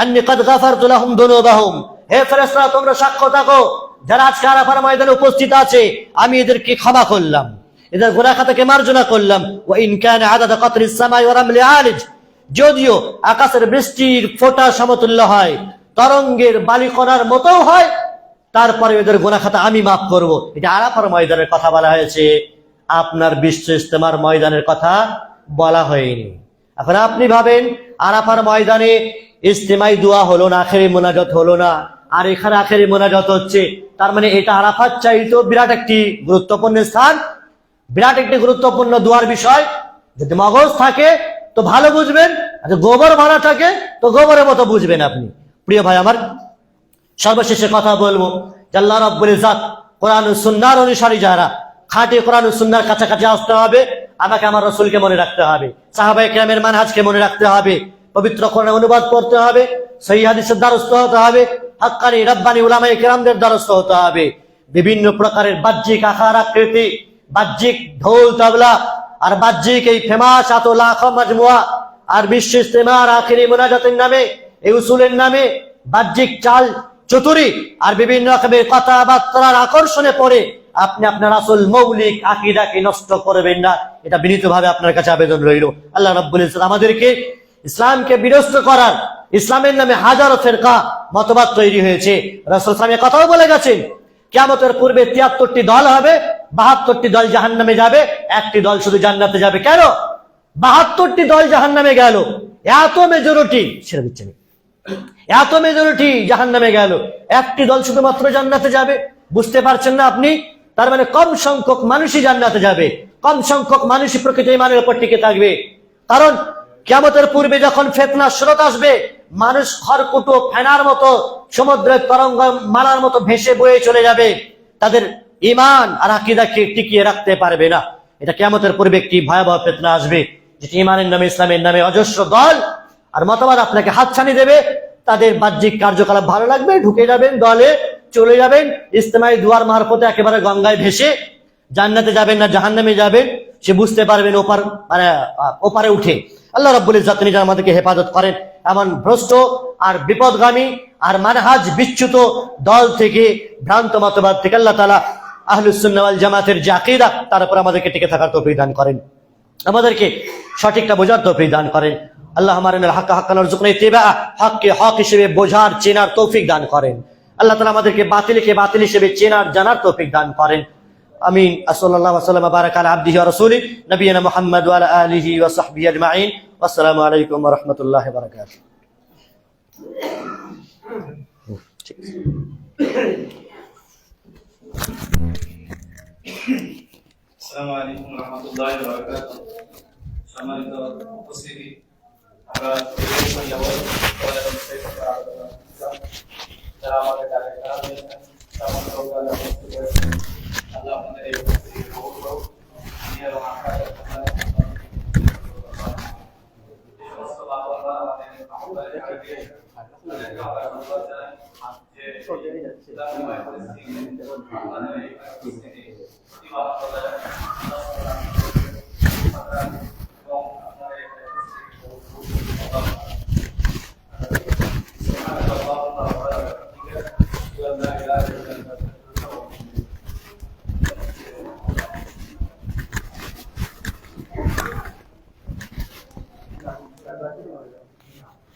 আন্নী কাদ গাফারতু লাহুম দুনুবাহুম, হে ফেরেশতারা তোমরা সাক্ষ্য থাকো, যারা আজকে আরাফার ময়দানে উপস্থিত আছে আমি এদেরকে ক্ষমা করলাম, এদের গুনাহ খাতাকে মার্জনা করলাম। ওয়া ইন কানা আদাদা কাতরিস সামাই ওয়া রামলি আলিজ, যদিও আকাশের বৃষ্টির ফোঁটা সমতুল্য হয়, তরঙ্গের বালিকণার মতো হয়, তারপরে এদের গুনাহ খাতা আমি মাফ করব। এটা আরাফার ময়দানের কথা বলা হয়েছে, আপনার বিশ্ব ইজতেমার ময়দানের কথা বলা হয়নি। এখন আপনি ভাবেন আরাফার ময়দানে ইজতেমাই দোয়া হলো না, আখেরি মুনাজাত হলো না, আর এখানে আখেরি মুনাজাত হচ্ছে, তার মানে এটা আরাফাত চাইতো বিরাট একটি গুরুত্বপূর্ণ স্থান, বিরাট একটি গুরুত্বপূর্ণ দোয়ার বিষয়। যদি মগজ থাকে তো ভালো বুঝবেন, আর গোবর ভরা থাকে তো গোবরের মতো বুঝবেন আপনি। প্রিয় ভাই আমার, সর্বশেষে কথা বলবো যে আল্লাহ রাব্বুল ইজ্জত কোরআন ও সুন্নাহর অনুসারী যারা, খাঁটি কোরআন ও সুন্নাহর কাছাকাছি আসতে হবে, আমাকে আমার রাসূলকে মনে রাখতে হবে, সাহাবায়ে কেরামের মানহাজকে মনে রাখতে হবে, পবিত্র কোরআনের অনুবাদ করতে হবে, সহিহ হাদিসের দ্বারস্থ হতে হবে, হাক্কানি রাব্বানি উলামায়ে কেরামদের দ্বারস্থ হতে হবে। বিভিন্ন প্রকারের বাহ্যিক আকার আকৃতি, বাহ্যিক ঢোল তবলা আর বাহ্যিক এই ফেমাস এত লাখো মাজমুআ আর বিশ্ব ইজতেমা আর আখেরি মুনাজাতের নামে, এই উসুলের নামে বাহ্যিক চাল চতুরি আর বিভিন্ন রকমের কথাবার্তার আকর্ষণে পড়ে আপনি আপনার আসল মৌলিক আকীদাকে নষ্ট করবেন না, এটা বিনীতভাবে আপনার কাছে আবেদন রইল। আল্লাহ রাব্বুল ইজ্জত আমাদেরকে ইসলামকে বিনষ্ট করার, ইসলামের নামে হাজারো ফিরকা মতবাদ তৈরি হয়েছে। রাসূল সাল্লাল্লাহু আলাইহি ওয়াসাল্লাম কথাও বলে গেছেন, কিয়ামতের পূর্বে ৭৩টি দল হবে, ৭২টি দল জাহান্নামে যাবে, একটি দল শুধু জান্নাতে যাবে। কেন ৭২টি দল জাহান্নামে গেল? এত মেজরিটি, ছেড়ে দিচ্ছেন, এত মেজরিটি জাহান্নামে গেল, একটি দল শুধুমাত্র জান্নাতে যাবে। বুঝতে পারছেন না আপনি? তার মানে কম সংখ্যক মানুষই জান্নাতে যাবে, কম সংখ্যক মানুষই প্রকৃত ঈমানের উপর টিকে থাকবে। কারণ কিয়ামতের পূর্বে যখন ফিতনার স্রোত আসবে, মানুষ খড়কুটো ফেনার মতো সমুদ্রের তরঙ্গ মালার মতো ভেসে বয়ে চলে যাবে, তাদের ঈমান আর আকীদাকে টিকিয়ে রাখতে পারবে না। এটা কিয়ামতের পূর্বে একটি ভয়াবহ ফিতনা আসবে, যেটি ঈমানের নামে, ইসলামের নামে অজস্র দল আর মতবাদ আপনাকে হাতছানি দেবে। তাদের বাহ্যিক কার্যকলাপ ভালো লাগবে, ঢুকে যাবেন, দলে চলে যাবেন, ইজতেমাই দুয়ার মারফতে একেবারে গঙ্গায় ভেসে জান্নাতে যাবেন না জাহান্নামে যাবেন, সে বুঝতে পারবেন ওপারে উঠে। আল্লাহ রাব্বুল ইজ্জত তিনি যেন আমাদেরকে হেফাজত করেন এমন ভ্রষ্ট আর বিপদগামী আর মানহাজ বিচ্যুত দল থেকে, ভ্রান্ত মতবাদ থেকে। আল্লাহ তাআলা আহলুস সুন্নাহ ওয়াল জামাতের যে আকীদা, তার উপর আমাদেরকে টিকে থাকার তৌফিক দান করেন। আমাদেরকে সঠিকটা বোঝার তৌফিক দান করেন। আল্লাহ আমারিনাল হাক্কা হাক্কান ওয়ারযুকনা ইত্তিবাআ, হককে হক হিসেবে বোঝার চেনার তৌফিক দান করেন। আল্লাহ তাআলা আমাদেরকে বাতিলকে বাতিল হিসেবে চেনার জানার তৌফিক দান করেন। আমিন। সাল্লাল্লাহু আলাইহি ওয়া সাল্লাম বারাকা আলা আবদিহি ওয়া রাসূলিহি নবিয়িনা মুহাম্মদ ওয়া আলা আলিহি ওয়া সাহবিহি আজমাইন। আসসালামু আলাইকুম ওয়া রাহমাতুল্লাহি ওয়া বারাকাতুহু। আসসালামু আলাইকুম ওয়া রাহমাতুল্লাহি ওয়া বারাকাতুহু। সম্মানিত উপস্থিতি, আমরা যারা আমাদের ডাকে সাড়া দিয়েছেন, আল্লাহ আপনাদের এই উপস্থিতি কবুল করুন। দুনিয়া এবং আখিরাতের কল্যাণে এই সমস্ত বাবা-মা আমাদের আহ্বানে সাড়া দিয়ে তাদেরকে আমরা ধন্যবাদ জানাই যে ইসলামময় পরিস্থিতিতে আপনাদের এই উপস্থিতি প্রতিবাদ করা যায়। এবং আপনাদের এই উপস্থিতি আল্লাহ